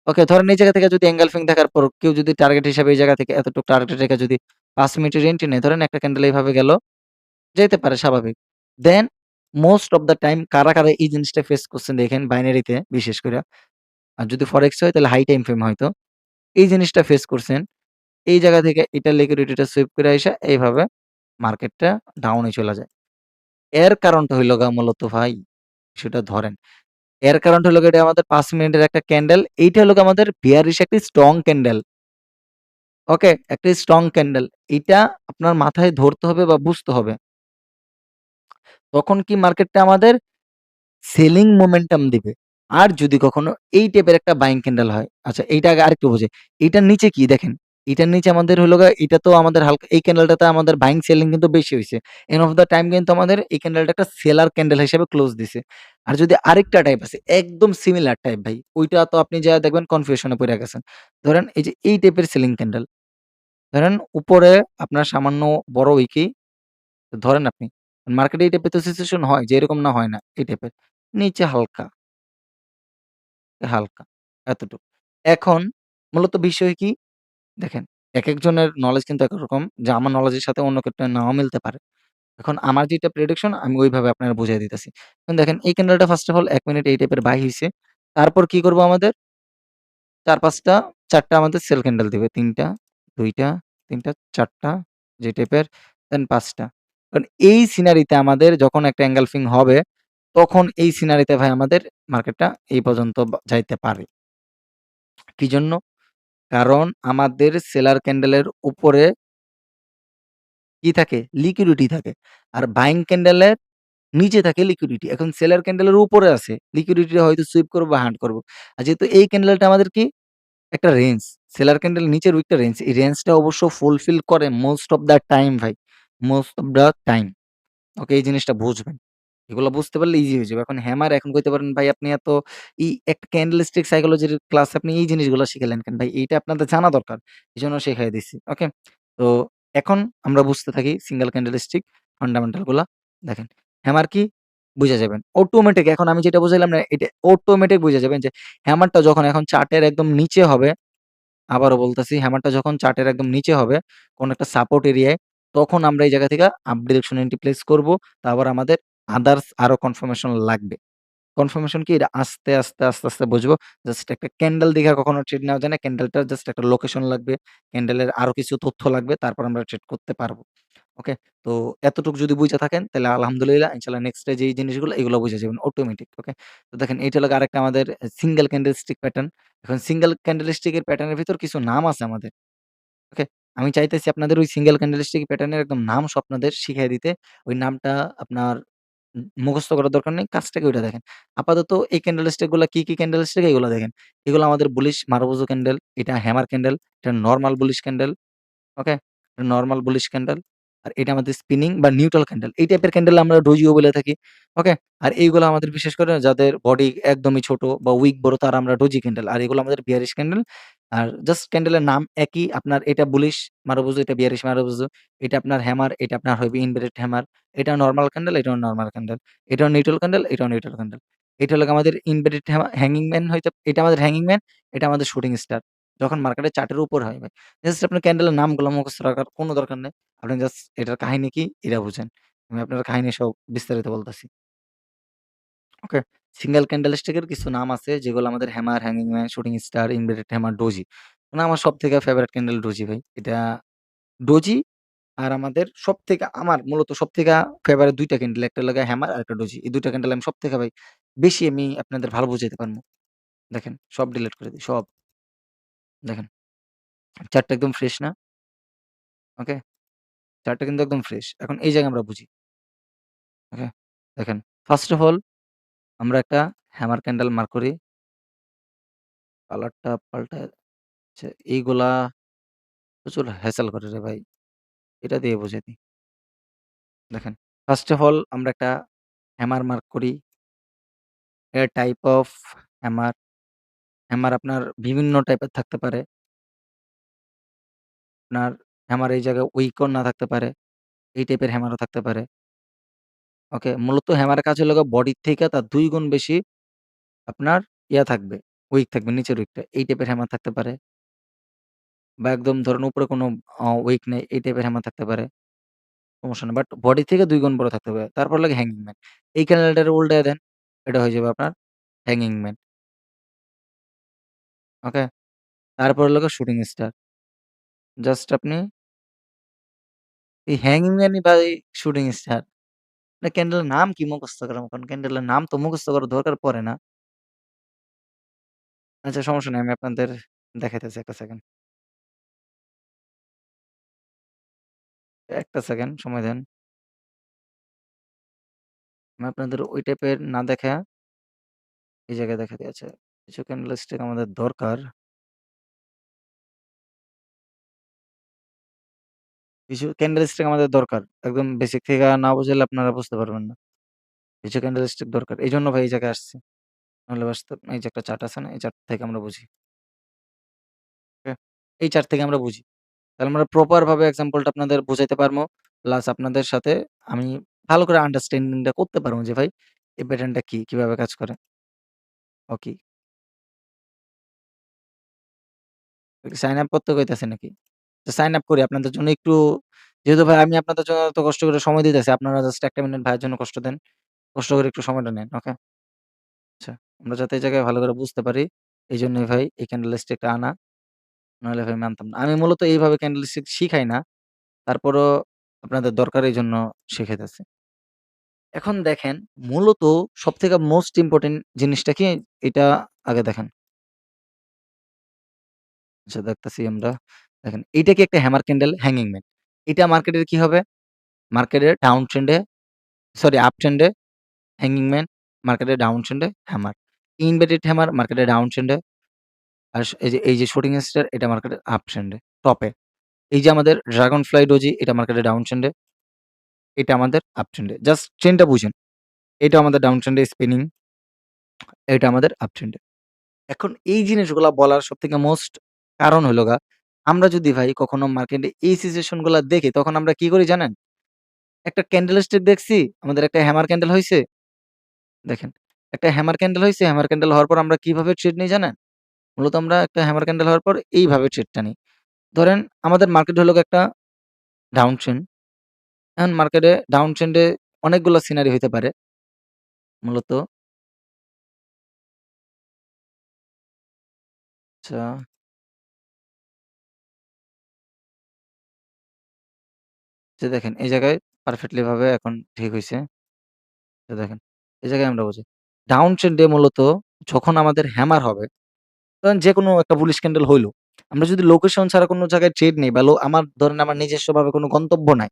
ওকে, ধরেন এই জায়গা থেকে যদি এঙ্গেলফিং দেখার পর কেউ যদি টার্গেট হিসাবে এই জায়গা থেকে এতটুকু টার্গেট রেখে যদি ৫ মিনিটের এন্ট্রি নেয়, ধরেন একটা ক্যান্ডেল এইভাবে গেল, যাইতে পারে স্বাভাবিক। দেন মোস্ট অফ দ্যা টাইম কারা এই জিনিসটা ফেস করছেন দেখেন বাইনারিতে বিশেষ কইরা। আর যদি ফরেক্স হয় তাহলে হাই টাইম ফ্রেম হয়তো। এই জিনিসটা ফেস করছেন। এই জায়গা থেকে এটার লিকুইডিটিটা সুইপ করে আইসা এইভাবে মার্কেটটা ডাউনে চলে যায়। এর কারণটা হইল গা মূলত ভাই, সেটা ধরেন। এর কারণটা হলো গিয়ে এটা আমাদের ৫ মিনিটের একটা ক্যান্ডেল। এইটা হলো গিয়ে আমাদের bearish একটি স্ট্রং ক্যান্ডেল। ওকে? একটা স্ট্রং ক্যান্ডেল। এইটা আপনার মাথায় ধরতে হবে বা বুঝতে হবে। তখন কি মার্কেটটা আমাদের সেলিং মোমেন্টাম দিবে। আর যদি কখনো এই টাইপের একটা বাইং ক্যান্ডেল হয়, আচ্ছা এইটা আগে আরেকটু বোঝাই। এইটার নিচে কি দেখেন, এটার নিচে আমাদের হলো গিয়ে এটা তো আমাদের হালকা এই ক্যান্ডেলটাতে আমাদের বাইং সেলিং কিন্তু বেশি হইছে। এন্ড অফ দ্যা টাইম কিন্তু আমাদের এই ক্যান্ডেলটা একটা সেলার ক্যান্ডেল হিসেবে ক্লোজ দিছে। আর যদি আরেকটা টাইপ আছে একদম সিমিলার টাইপ ভাই, ওইটা তো আপনি যায়া দেখবেন কনফিউশন এ পইড়া গেছেন। ধরেন এই যে এই টাইপের সেলিং ক্যান্ডেল, ধরেন উপরে আপনার সামান্য বড় উইকি ধরেন আপনি। মার্কেটে এই টাইপের তো সিচুয়েশন হয় যে এরকম না হয় না, এই টাইপের। নিচে হালকা, হালকা এতটুক। এখন মূলত বিষয় কি? দেখেন, একেকজনের নলেজ কিন্তু একেক রকম। যে আমার নলেজের সাথে অন্য কেউটা নাও মিলতে পারে। এখন আমার যেটা প্রেডিকশন আমি ওইভাবে আপনারে বুঝায় দিতেছি। এখন দেখেন এই ক্যান্ডেলটা ফার্স্ট অফ অল ১ মিনিট এই টাইপের বাই হইছে। তারপর কি করব আমাদের ৪-৫ টা ৪ টা আমাদের সেল ক্যান্ডেল দিবে। ৩ টা, ২ টা, ৩ টা, ৪ টা যে টাইপের দেন ৫ টা। কারণ এই সিনারিতে আমাদের যখন একটা এঙ্গালফিং হবে, তখন এই সিনারিতে ভাই আমাদের মার্কেটটা এই পর্যন্ত যাইতে পারে। কি জন্য? কারণ আমাদের সেলার ক্যান্ডেলের উপরে কি থাকে? লিকুইডিটি থাকে। আর বাইং ক্যান্ডেলের নিচে থাকে লিকুইডিটি। এখন সেলার ক্যান্ডেলের উপরে আছে। লিকুইডিটিটা হয়তো সুইপ করব বা হান্ট করব। আর যেহেতু এই ক্যান্ডেলটা আমাদের কি? একটা রেঞ্জ। সেলার ক্যান্ডেল নিচের উইকটা রেঞ্জ। এই রেঞ্জটা অবশ্য ফুলফিল করে মোস্ট অফ দ্যা টাইম ভাই। Most of the time. Okay এই জিনিসটা বুঝবেন। এগুলা বুঝতে পারলে ইজি হয়ে যাবে। এখন হ্যামার এখন কইতে পারেন ভাই আপনি এত একটা ক্যান্ডেলস্টিক সাইকোলজির ক্লাসে আপনি এই জিনিসগুলা শিখাইলেন কেন ভাই? এইটা আপনাদের জানা দরকার। এজন্য শিখাইয়া দিছি। ওকে? তো এখন আমরা বুঝতে থাকি সিঙ্গেল ক্যান্ডেলস্টিক ফান্ডামেন্টাল গুলা। দেখেন হ্যামার কি? বুঝা যাবেন। অটোমেটিক এখন আমি যেটা বুঝাইলাম না এটা অটোমেটিক বুঝা যাবেন যে হ্যামারটা যখন এখন চার্টের একদম নিচে হবে, আবারও বলতেছি হ্যামারটা যখন চার্টের একদম নিচে হবে, কোন একটা সাপোর্ট এরিয়ায় তখন আমরা এই জায়গা থেকে আপ ডিরেকশন এন্ট্রি প্লেস করব। তারপর আমাদের আদার্স আরো কনফার্মেশন লাগবে। কনফার্মেশন কি? এটা আস্তে, আস্তে বুঝবো। জাস্ট একটা ক্যান্ডেল দেখে কখনো ট্রেড নেওয়া যায় না। ক্যান্ডেলটার জাস্ট একটা লোকেশন লাগবে। ক্যান্ডেলের আরো কিছু তথ্য লাগবে। তারপর আমরা ট্রেড করতে পারবো। ওকে? তো এতটুকু যদি বুইঝা থাকেন তাহলে আলহামদুলিল্লাহ ইনশাআল্লাহ নেক্সট ডে যেই জিনিসগুলো এগুলো বুঝে যাবেন অটোমেটিক। ওকে? তো দেখেন এইটা হলো আরেকটা আমাদের সিঙ্গেল ক্যান্ডেলস্টিক প্যাটার্ন। এখন সিঙ্গেল ক্যান্ডেলস্টিক এর প্যাটার্নের ভিতর কিছু নাম আছে আমাদের। ওকে? আমি চাইতেছি আপনাদের ওই সিঙ্গেল ক্যান্ডেলস্টিক প্যাটার্নের একদম নাম সহ আপনাদের শিখাইয়া দিতে। ওই নামটা আপনার মুখস্থ করার দরকার নেই। কাজটা কি ওইটা দেখেন। আপাতত এই ক্যান্ডেলস্টিক গুলা কি, কি ক্যান্ডেলস্টিক এগুলা দেখেন। এগুলো আমাদের বুলিশ মারুবোজো ক্যান্ডেল, এটা হ্যামার ক্যান্ডেল, এটা normal bullish candle. Okay? Normal bullish candle. আর এটা আমাদের স্পিনিং বা নিউট্রাল ক্যান্ডেল। এই টাইপের ক্যান্ডেল আমরা ডোজিও বলে থাকি। ওকে? আর এইগুলো আমাদের বিশেষ করে যাদের বডি একদমই ছোট বা উইক বড় তারা আমরা ডোজি ক্যান্ডেল। আর এগুলো আমাদের বিয়ারিশ ক্যান্ডেল। আর জাস্ট ক্যান্ডেলের নাম একই। আপনার এটা বুলিশ মারুবোজো, এটা বিয়ারিশ মারুবোজো। এটা আপনার হ্যামার, এটা আপনার হবে ইনভার্টেড হ্যামার। এটা নরমাল ক্যান্ডেল, এটাও নরমাল ক্যান্ডেল। এটাও নিউট্রাল ক্যান্ডেল, এটাও নিউট্রাল ক্যান্ডেল। এটা হলো আমাদের ইনভার্টেড হ্যাঙ্গিং ম্যান হইতে এটা আমাদের হ্যাঙ্গিং ম্যান, এটা আমাদের শুটিং স্টার। যখন মার্কেটে চার্টের উপর হয় ভাই। জাস্ট আপনার ক্যান্ডেলের নামগুলো মুখস্থ রাখার কোনো দরকার নেই। আপনি জাস্ট এটার কাহিনী কি এটা বুঝেন। আমি আপনার কাহিনী সব বিস্তারিত বলতেছি। ওকে? সিঙ্গেল ক্যান্ডেলস্টিক এর কিছু নাম আছে যেগুলো আমাদের hammer, hanging man, shooting star, inverted hammer, doji. মানে আমার সবথেকে ফেভারিট ক্যান্ডেল ডোজি ভাই। এটা ডোজি আর আমাদের সবথেকে আমার মূলত সবথেকে ফেভারিট ২ টা ক্যান্ডেল। একটা হলো হ্যামার আরেকটা ডোজি। এই ২ টা ক্যান্ডেল আমি সবথেকে ভাই বেশি আমি আপনাদের ভালো বুঝাইতে পারবো। দেখেন সব ডিলিট করে দেই, সব। দেখেন চার্টটা একদম ফ্রেশ না? ওকে? চার্টটা কিন্তু একদম ফ্রেশ। এখন এই জায়গায় আমরা বুঝি। ওকে? দেখেন ফার্স্ট অফ অল আমরা একটা হ্যামার ক্যান্ডেল মার্ক করি। কালারটা পাল্টায় এইগুলা প্রচুর হ্যাসেল করে রে ভাই। এটা দিয়ে বুঝাই দিই। দেখেন ফার্স্ট অফ অল আমরা একটা হ্যামার মার্ক করি। এর টাইপ অফ হ্যামার, হ্যামার আপনার বিভিন্ন টাইপের থাকতে পারে। আপনার হ্যামার এই জায়গায় উইকন না থাকতে পারে। এই টাইপের হ্যামারও থাকতে পারে। ওকে? মূলত হ্যামারের কাজ হলো বডির থেকে তার ২ গুণ বেশি আপনার থাকবে, উইক থাকবে নিচের উইকটা। এই টাইপের হ্যামার থাকতে পারে। বা একদম ধরেন উপরে কোনো উইক নেই, এই টাইপের হ্যামার থাকতে পারে। সমস্যা নাই। বাট বডি থেকে ২ গুণ বড় থাকতে হবে। তারপর লাগে হ্যাঙ্গিং ম্যান। এই ক্যান্ডেলটারে উল্টাইয়া দেন। এটা হয়ে যাবে আপনার হ্যাঙ্গিং ম্যান। ওকে? তারপর হলো গিয়ে শুটিং স্টার। জাস্ট আপনি এই হ্যাঙ্গিং ম্যানই বা এই শুটিং স্টার। না ক্যান্ডেলের নাম কি মুখস্থ করার মতন? ক্যান্ডেলের নাম তো মুখস্থ করার দরকার পড়ে না। আচ্ছা সমস্যা নাই। আমি আপনাদের দেখাইতেছি ১ টা সেকেন্ড। ১ টা সেকেন্ড সময় দেন। আমি আপনাদের ওই টাইপের না দেখায়া এই জায়গায় দেখাইতে আচ্ছা। কিছু ক্যান্ডেল স্টিক আমাদের দরকার। কিছু ক্যান্ডেল স্টিক আমাদের দরকার। একদম বেসিক থেকে না বুঝাইলে আপনারা বুঝতে পারবেন না। কিছু ক্যান্ডেল স্টিক দরকার। এইজন্য ভাই এই জায়গায় আসছি। নাহলে বাসতে এই যে একটা চার্ট আছে না? এই চার্ট থেকে আমরা বুঝি। ওকে? এই চার্ট থেকে আমরা বুঝি। তাহলে আমরা প্রপার ভাবে এক্সাম্পলটা আপনাদের বুঝাইতে পারবো। প্লাস আপনাদের সাথে আমি ভালো করে আন্ডারস্ট্যান্ডিং টা করতে পারবো যে ভাই এই প্যাটার্নটা কি? কিভাবে কাজ করে? ওকে। সাইন আপ করতে কইতাছে নাকি? তো সাইন আপ করি আপনাদের জন্য একটু যেহেতু ভাই আমি আপনাদের জন্য এত কষ্ট করে সময় দিতেছি, আপনারা জাস্ট ১ টা মিনিট ভাইয়ের জন্য কষ্ট দেন। কষ্ট করে একটু সময়টা নেন। ওকে? আচ্ছা। আমরা যাতে এই জায়গায় ভালো করে বুঝতে পারি, এইজন্যই ভাই এই ক্যান্ডেল স্টিকটা আনা। নাহলে ভাই মানতাম না। আমি মূলত এইভাবে ক্যান্ডেল স্টিক শিখাই না। তারপরও আপনাদের দরকার এইজন্য শিখাইতেছি। এখন দেখেন মূলত সবথেকে মোস্ট ইম্পোর্টেন্ট জিনিসটা কি? এটা আগে দেখেন। আচ্ছা দেখতেছি আমরা। দেখেন এইটা কি একটা হ্যামার ক্যান্ডেল হ্যাঙ্গিং ম্যান। এটা মার্কেটের কি হবে? মার্কেটের ডাউন ট্রেন্ড এ সরি আপ ট্রেন্ড এ হ্যাঙ্গিং ম্যান, মার্কেটের ডাউন ট্রেন্ড এ হ্যামার। ইনভার্টেড হ্যামার মার্কেটের ডাউন ট্রেন্ড এ আর এই যে শুটিং স্টার এটা মার্কেটের আপ ট্রেন্ড এ টপে। এই যে আমাদের ড্রাগন ফ্লাই ডোজি এটা মার্কেটের ডাউন ট্রেন্ড এ, এটা আমাদের আপ ট্রেন্ড এ। জাস্ট ট্রেন্ডটা বুঝেন। এটা আমাদের ডাউন ট্রেন্ড এ স্পিনিং, এটা আমাদের আপ ট্রেন্ড এ। এখন এই জিনিসগুলা বলার সবথেকে মোস্ট কারণ হইলো আমরা যদি ভাই কখনো মার্কেটে এই সিচুয়েশন গুলা দেখি তখন আমরা কি করি জানেন? একটা ক্যান্ডেল স্টিক দেখছি, আমাদের একটা হ্যামার ক্যান্ডেল হইছে। দেখেন, একটা হ্যামার ক্যান্ডেল হইছে, হ্যামার ক্যান্ডেল হওয়ার পর আমরা কিভাবে ট্রেড নিই জানেন? মূলত আমরা একটা হ্যামার ক্যান্ডেল হওয়ার পর এইভাবে ট্রেডটা নিই। ধরেন আমাদের মার্কেট হলো একটা ডাউন ট্রেন্ড। এখন মার্কেটে ডাউন ট্রেন্ড এ অনেকগুলো সিনারি হইতে পারে। মূলত আচ্ছা, যে দেখেন এই জায়গায় পারফেক্টলি ভাবে এখন ঠিক হইছে। তো দেখেন, এই জায়গায় আমরা বুঝি। ডাউন ট্রেন্ড এ মূলত যখন আমাদের হ্যামার হবে, ধরেন যেকোনো একটা বুলিশ ক্যান্ডেল হইলো। আমরা যদি লোকেশন ছাড়া কোনো জায়গায় ট্রেড নেই বা আমার ধরেন আমার নিজস্বভাবে কোনো গন্তব্য নাই।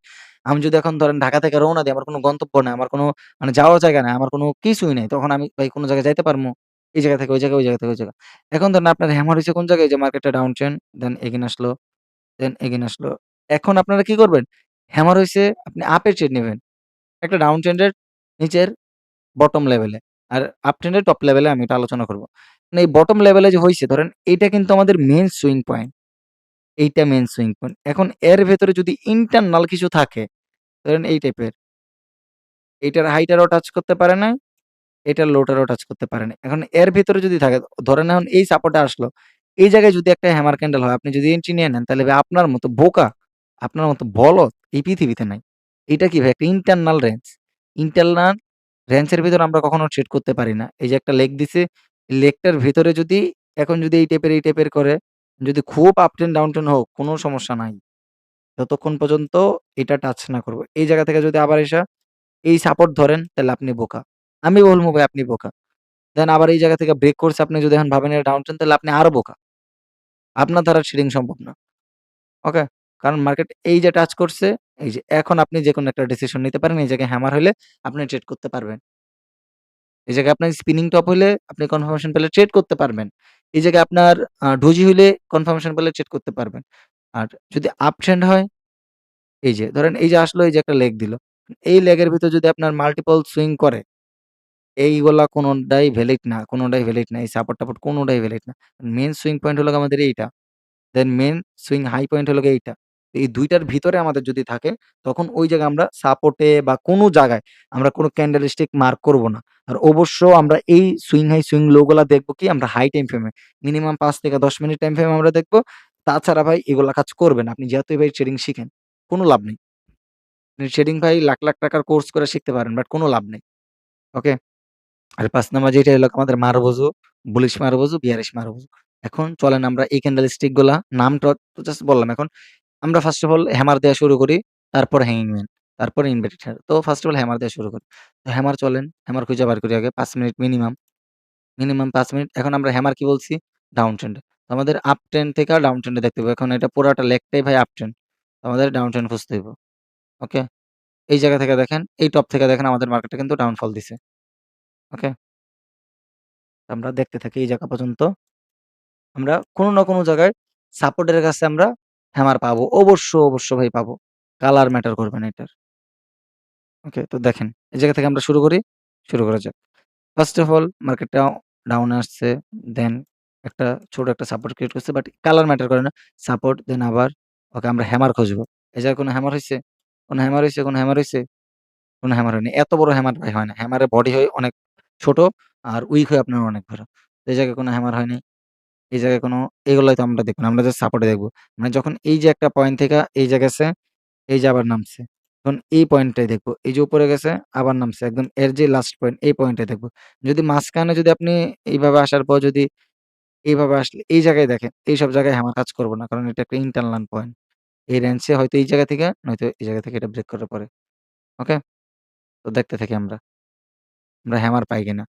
আমি যদি এখন ধরেন ঢাকা থেকে রওনা দেই, আমার কোনো গন্তব্য নাই, আমার কোনো মানে যাওয়ার জায়গা নাই, আমার কোনো কিছুই নাই। তখন আমি ভাই কোন জায়গায় যাইতে পারমু? এই জায়গা থেকে ওই জায়গায়, ওই জায়গা থেকে ওই জায়গা। এখন ধরেন আপনার হ্যামার হইছে কোন জায়গায়? এই যে মার্কেটটা ডাউন ট্রেন্ড, দেন এগেইন আসলো, দেন এগেইন আসলো। এখন আপনারা কি করবেন? হ্যামার হইছে আপনি আপে ট্রেড নিবেন। একটা ডাউন ট্রেন্ড এর নিচের বটম লেভেলে। আর আপ ট্রেন্ড এর টপ লেভেলে আমি এটা আলোচনা করব। মানে এই বটম লেভেলে যে হইছে ধরেন এইটা কিন্তু আমাদের মেইন সুইং পয়েন্ট। এইটা মেইন সুইং পয়েন্ট। এখন এর ভেতরে যদি ইন্টারনাল কিছু থাকে, ধরেন এই টাইপের, এইটার হাইটারও টাচ করতে পারে না, এটার লোটারও টাচ করতে পারে না। এখন এর ভেতরে যদি থাকে, ধরেন এখন এই সাপোর্টে আসলো। এই জায়গায় যদি একটা হ্যামার ক্যান্ডেল হয়, আপনি যদি এন্ট্রি নিয়ে নেন তাহলে ভাই আপনার মতো বোকা, আপনার মতো বলদ এই পৃথিবীতে নাই। এটা কি ভাই একটা ইন্টারনাল রেঞ্জ। ইন্টারনাল রেঞ্জের ভিতরে আমরা কখনো ট্রেড করতে পারি না। এই যে একটা লেগ দিছে, লেগটার ভেতরে যদি এখন যদি এই টাইপের করে, যদি খুব আপ ট্রেন্ড ডাউন ট্রেন্ড হোক, কোনো সমস্যা নাই। যতক্ষণ পর্যন্ত এটা টাচ না করব। এই জায়গা থেকে যদি আবার এসা এই সাপোর্ট ধরেন তাহলে আপনি বোকা। আমি বলব ভাই আপনি বোকা। দেন আবার এই জায়গা থেকে ব্রেক করছে আপনি যদি এখন ভাবেন এটা ডাউন ট্রেন্ড তাহলে আপনি আরো বোকা। আপনার দ্বারা ট্রেডিং সম্ভব না। ওকে? কারণ মার্কেট এই যে টাচ করছে, এই যে এখন আপনি যেকোনো একটা ডিসিশন নিতে পারেন। এই জায়গায় হ্যামার হইলে আপনি ট্রেড করতে পারবেন। এই জায়গায় আপনার স্পিনিং টপ হইলে আপনি কনফার্মেশন পেলে ট্রেড করতে পারবেন। এই জায়গায় আপনার ডোজি হইলে কনফার্মেশন পেলে ট্রেড করতে পারবেন। আর যদি আপ ট্রেন্ড হয়, এই যে ধরেন এই যে আসলো এই যে একটা লেগ দিল। এই লেগের ভিতর যদি আপনার মাল্টিপল সুইং করে, এইগুলা কোনটাই ভ্যালিড না, কোনটাই ভ্যালিড না। এই সাপোর্ট-টাপোর্ট কোনটাই ভ্যালিড না। মেইন সুইং পয়েন্ট হলো আমাদের এইটা। Then main swing high point হলো গিয়ে এইটা। এই ২ টার ভিতরে আমাদের যদি থাকে, তখন ওই জায়গায় আমরা সাপোর্টে বা কোনো জায়গায় আমরা কোনো ক্যান্ডেল স্টিক মার্ক করব না। আর অবশ্য আমরা এই সুইং হাই, সুইং লো গুলা দেখব কি আমরা হাই টাইম ফ্রেমে। মিনিমাম ৫ থেকে ১০ মিনিট টাইম ফ্রেম আমরা দেখব। তাছাড়া ভাই এগুলা কাজ করবে না। আপনি যেহেতুই ভাই ট্রেডিং শিখেন, কোনো লাভ নেই। আপনি ট্রেডিং ভাই লাখ, লাখ টাকার কোর্স করে শিখতে পারেন, বাট কোনো লাভ নেই। ওকে? আর ৫ নাম্বার যেটা হলো আমাদের মারভুজু, বুলিশ মারভুজু, বিয়ারিশ মারভুজু। এখন চলেন আমরা এই ক্যান্ডেল স্টিক গুলা নামটা তো জাস্ট বললাম। এখন আমরা ফার্স্ট অফ অল হ্যামার দেয়া শুরু করি, তারপর হ্যাঙ্গিং ম্যান, তারপর ইনভার্টেড হ্যামার। তো ফার্স্ট অফ অল হ্যামার দেয়া শুরু করি। তো হ্যামার চলেন, হ্যামার খুঁজে বার করি আগে ৫ মিনিট মিনিমাম। Minimum ৫ minute. এখন আমরা হ্যামার কি বলছি? ডাউন ট্রেন্ড এ। তো আমাদের আপ ট্রেন্ড থেকে ডাউন ট্রেন্ড এ দেখতে হবে। এখন এটা পুরাটা লেগটাই ভাই আপ ট্রেন্ড। তো আমাদের ডাউন ট্রেন্ড খুঁজতে হইব। ওকে? এই জায়গা থেকে দেখেন, এই টপ থেকে দেখেন আমাদের মার্কেটটা কিন্তু ডাউনফল দিছে। ওকে? আমরা দেখতে থাকি এই জায়গা পর্যন্ত। আমরা কোনো না কোনো জায়গায় সাপোর্টের কাছে আমরা হ্যামার পাবো। অবশ্য ভাই পাবো। কালার ম্যাটার করবে না এটার। ওকে? তো দেখেন এই জায়গা থেকে আমরা শুরু করি। শুরু করা যাক। ফার্স্ট অফ অল মার্কেটটা ডাউন এ আসছে। দেন একটা ছোট একটা সাপোর্ট ক্রিয়েট করছে। বাট কালার ম্যাটার করে না। সাপোর্ট দেন আবার ওকে আমরা হ্যামার খুঁজবো। এই জায়গায় কোনো হ্যামার হইছে? কোনো হ্যামার হইছে? কোনো হ্যামার হইছে? কোন হ্যামার হয়নি। এত বড় হ্যামার ভাই হয় না। হ্যামারের বডি হয় অনেক ছোট আর উইক হয় আপনার অনেক বড়। এই জায়গায় কোন হ্যামার হয়নি। এই জায়গায় কোন এগুলাই তো আমরা দেখব না। আমরা জাস্ট সাপোর্টে দেখব। মানে যখন এই যে একটা পয়েন্ট থেকে এই যে গেছে, এই যে আবার নামছে। তখন এই পয়েন্টটাই দেখব। এই যে উপরে গেছে আবার নামছে। একদম এর যে লাস্ট পয়েন্ট এই পয়েন্টটাই দেখব। যদি মাঝখানে যদি আপনি এইভাবে আসার পর যদি এইভাবে আসলে এই জায়গায় দেখেন, এইসব জায়গায় হ্যামার কাজ করব না। কারণ এটা একটা ইন্টারনাল পয়েন্ট। এই রেঞ্জে হয়তো এই জায়গা থেকে নয়তো এই জায়গা থেকে এটা ব্রেক করার পরে। ওকে? তো দেখতে থাকি আমরা। আমরা হ্যামার পাই কিনা।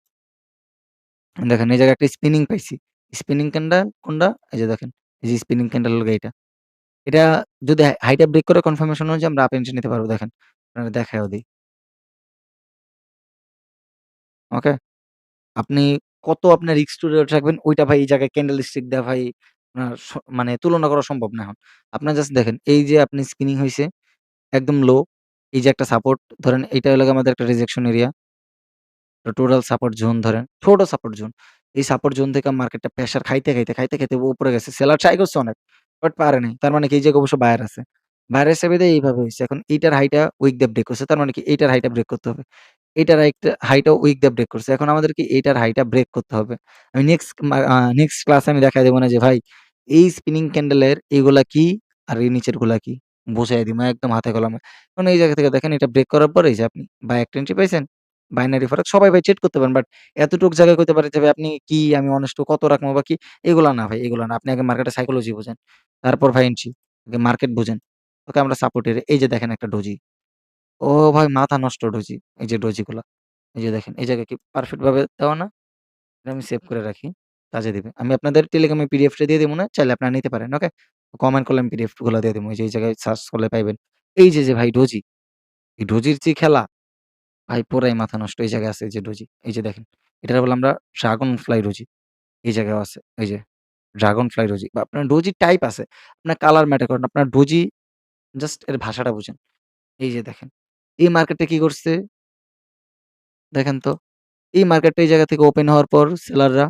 দেখেন এই জায়গায় একটা স্পিনিং পাইছি। স্পিনিং ক্যান্ডেল কোনটা? এই যে দেখেন। এই যে স্পিনিং ক্যান্ডেল হলো এইটা। এটা যদি হাইটা ব্রেক করে কনফার্মেশন অনুযায়ী আমরা আপ এন্ট্রি নিতে পারবো দেখেন। আপনারা দেখাইও দেই। ওকে? আপনি কত আপনার রিস্ক টলারেট রাখবেন ওইটা ভাই এই জায়গায় ক্যান্ডেল স্টিক দেয়া ভাই আপনার মানে তুলনা করা সম্ভব না এখন। আপনার জাস্ট দেখেন এই যে আপনি স্পিনিং হইছে একদম লো। এই যে একটা সাপোর্ট ধরেন এইটা হলো গিয়ে আমাদের একটা rejection area. Total support zone ধরেন, ছোট সাপোর্ট জোন। এই সাপোর্ট জোন থেকে মার্কেটটা প্রেশার খাইতে ও উপরে গেছে। সেলার ট্রাই করছে অনেক। বাট পারে নাই। তার মানে কি এই জায়গায় অবশ্য বায়ার আছে। বায়ার এসে বিধায় এইভাবে হইছে। এখন এইটার হাইটা উইক দিয়ে ব্রেক করছে। তার মানে কি এইটার হাইটা ব্রেক করতে হবে। এইটার হাইটাও উইক দিয়ে ব্রেক করছে। এখন আমাদেরকে এইটার হাইটা ব্রেক করতে হবে। আমি নেক্সট ক্লাসে আমি দেখায় দেব না যে ভাই এই স্পিনিং ক্যান্ডেলের এগুলা কি আর এই নিচের গুলা কি? বুঝাইয়া দিমু একদম হাতে কলমে। কারণ এই জায়গা থেকে দেখেন এটা ব্রেক করার পরে এই যে আপনি বাই একটা এন্ট্রি পাইছেন। বাইনারি ফরেক্স সবাই ভাই চেট করতে পারেন। বাট এতটুক জায়গায় কইতে পারে যে ভাই আপনি কি আমি অনেস্ট কত রাখবো বা কি এগুলা না ভাই এগুলা না। আপনি আগে মার্কেটের সাইকোলজি বুঝেন। তারপর ভাই এন্ট্রি। আগে মার্কেট বুঝেন। ওকে আমরা সাপোর্টের এই যে দেখেন একটা ডোজি। ও ভাই মাথা নষ্ট ডোজি। এই যে ডোজি গুলা। এই যে দেখেন এই জায়গায় কি পারফেক্ট ভাবে দেওয়া না? এটা আমি সেভ করে রাখি। কাজে দিবে। আমি আপনাদের টেলিগ্রামে পিডিএফ টা দিয়ে দিবো না। চাইলে আপনারা নিতে পারেন। ওকে? কমেন্ট করলে আমি পিডিএফ গুলা দিয়ে দিবো। এই জায়গায় সার্চ করলে পাইবেন। এই যে ভাই ডোজি। এই ডোজির যে খেলা ভাই পুরাই মাথা নষ্ট। এই জায়গায় আছে এই যে ডোজি। এই যে দেখেন। এটার বলে আমরা ড্রাগন ফ্লাই ডোজি। এই জায়গায়ও আছে। এই যে ড্রাগন ফ্লাই ডোজি বা আপনার ডোজি টাইপ আছে। আপনার কালার ম্যাটার করে না। আপনার ডোজি জাস্ট এর ভাষাটা বুঝেন। এই যে দেখেন। এই মার্কেটটা কি করছে দেখেন তো। এই মার্কেটটা এই জায়গা থেকে ওপেন হওয়ার পর সেলাররা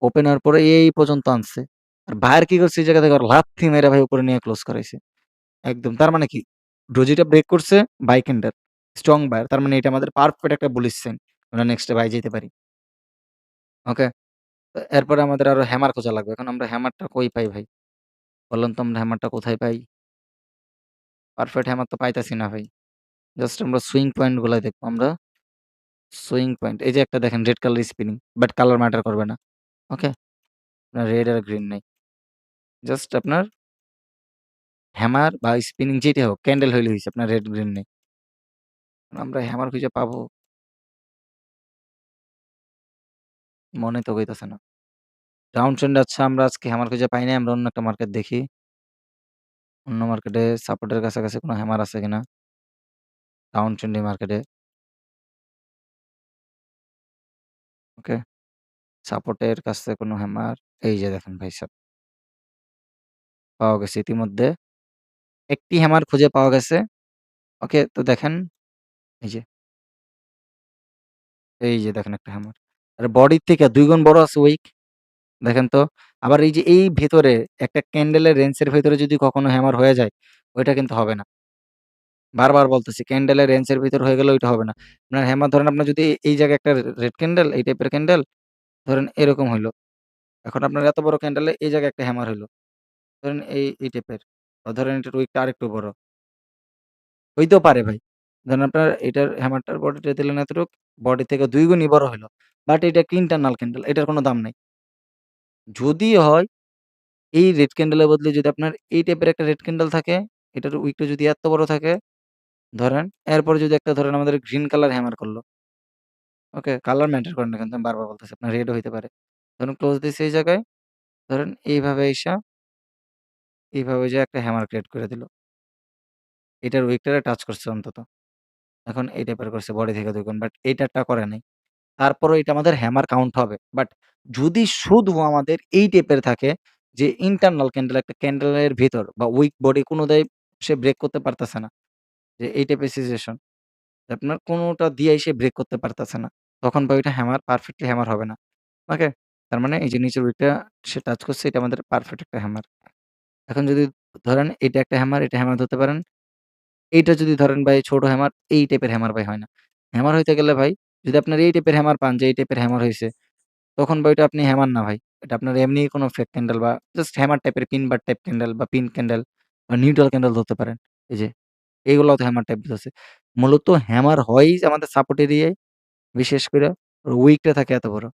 ওপেন হওয়ার পরে এই পর্যন্ত আনছে। আর বায়ার কি করছে এই জায়গা থেকে লাথি মেরে ভাই উপরে নিয়ে ক্লোজ করাইছে। একদম। তার মানে কি? ডোজিটা ব্রেক করছে বাই ক্যান্ডেল। Strong buyer. তার মানে এটা আমাদের পারফেক্ট একটা বুলিশ সাইন। আমরা নেক্সট এ বাই যেতে পারি। ওকে? তো এরপরে আমাদের আরো হ্যামার খোঁজা লাগবে। এখন আমরা হ্যামারটা কই পাই ভাই? বলেন তো আমরা হ্যামারটা কোথায় পাই? পারফেক্ট হ্যামার তো পাইতাছি না ভাই। জাস্ট আমরা সুইং পয়েন্ট গুলা দেখবো আমরা। সুইং পয়েন্ট এই যে একটা দেখেন red colour spinning. But colour matter করবে না। ওকে? আপনার রেড আর গ্রিন নাই। জাস্ট আপনার হ্যামার বা স্পিনিং যেটাই হোক ক্যান্ডেল হইলে হইছে। আপনার রেড গ্রিন নেই। আমরা হ্যামার খুঁজে পাবো? মনে তো হইতাছে না। ডাউন ট্রেন্ড আচ্ছা আমরা আজকে হ্যামার খুঁজে পাই নাই। আমরা অন্য একটা মার্কেট দেখি। অন্য মার্কেটে সাপোর্টের কাছাকাছি কোনো হ্যামার আছে কিনা? ডাউন ট্রেন্ডি মার্কেটে। ওকে? সাপোর্টের কাছে কোনো হ্যামার এই যে দেখেন ভাই সাব পাওয়া গেছে ইতিমধ্যে। একটি হ্যামার খুঁজে পাওয়া গেছে। ওকে? তো দেখেন এই যে, এই যে দেখেন একটা হ্যামার। আর বডির থেকে ২ গুণ বড় আছে উইক। দেখেন তো। আবার এই যে এই ভেতরে একটা ক্যান্ডেলের রেঞ্জের ভেতরে যদি কখনো হ্যামার হয়ে যায়, ওইটা কিন্তু হবে না। বারবার বলতেছি ক্যান্ডেলের রেঞ্জের ভিতর হয়ে গেলে ওইটা হবে না। আপনার হ্যামার ধরেন আপনার যদি এই জায়গায় একটা রেড ক্যান্ডেল এই টাইপের ক্যান্ডেল ধরেন এরকম হইলো। এখন আপনার এত বড় ক্যান্ডেলে এই জায়গায় একটা হ্যামার হইলো। ধরেন এই টাইপের। বা ধরেন এটার উইকটা আরেকটু বড়। হইতেও পারে ভাই। ধরেন আপনার এটার হ্যামারটার বডিটা দিলেন এতটুক, বডি থেকে ২ গুণই বড় হইলো। বাট এটা একটা ইন্টারনাল ক্যান্ডেল। এটার কোনো দাম নাই। যদি হয় এই রেড ক্যান্ডেলের বদলে যদি আপনার এই টাইপের একটা রেড ক্যান্ডেল থাকে, এটার উইকটা যদি এত বড় থাকে, ধরেন এরপরে যদি একটা ধরেন আমাদের গ্রিন কালার হ্যামার করল। ওকে? কালার ম্যাটার করে না কিন্তু আমি বারবার বলতেছি। আপনার রেডও হইতে পারে। ধরুন ক্লোজ দিছে এই জায়গায়, ধরেন এইভাবে আইসা, এইভাবে যে একটা হ্যামার ক্রিয়েট করে দিল। এটার উইকটারে টাচ করছে অন্তত। এখন এই টাইপের করছে বডি থেকে ২ গুণ। বাট এইটারটা করে নাই। তারপরেও এটা আমাদের হ্যামার কাউন্ট হবে। বাট যদি শুধু আমাদের এই টাইপের থাকে যে ইন্টারনাল ক্যান্ডেল একটা ক্যান্ডেলের ভেতর বা উইক বডি কোনটাই সে ব্রেক করতে পারতেছে না। যে এই টাইপের সিচুয়েশন। আপনার কোনটা দিয়েই সে ব্রেক করতে পারতেছে না। তখন ভাই ওইটা হ্যামার পারফেক্টলি হ্যামার হবে না। ওকে? তার মানে এই যে নিচের উইকটা সে টাচ করছে এটা আমাদের পারফেক্ট একটা হ্যামার। এখন যদি ধরেন এটা একটা হ্যামার, এটা হ্যামার ধরতে পারেন। এইটা যদি ধরেন ভাই ছোট হ্যামার, এই টাইপের হ্যামার ভাই হয় না। হ্যামার হইতে গেলে ভাই যদি আপনার এই টাইপের হ্যামার পান যে এই টাইপের হ্যামার হইছে, তখন ভাই ওইটা আপনি হ্যামার না ভাই। এটা আপনার এমনিই কোনো ফেক ক্যান্ডেল বা জাস্ট হ্যামার টাইপের পিন বার টাইপ ক্যান্ডেল বা পিন ক্যান্ডেল বা নিউট্রাল ক্যান্ডেল ধরতে পারেন। এই যে এগুলাও তো হ্যামার টাইপ ধরছে। মূলত হ্যামার হয়ই যে আমাদের সাপোর্ট এরিয়ায়, বিশেষ কইরা উইকটা থাকে এত বড়।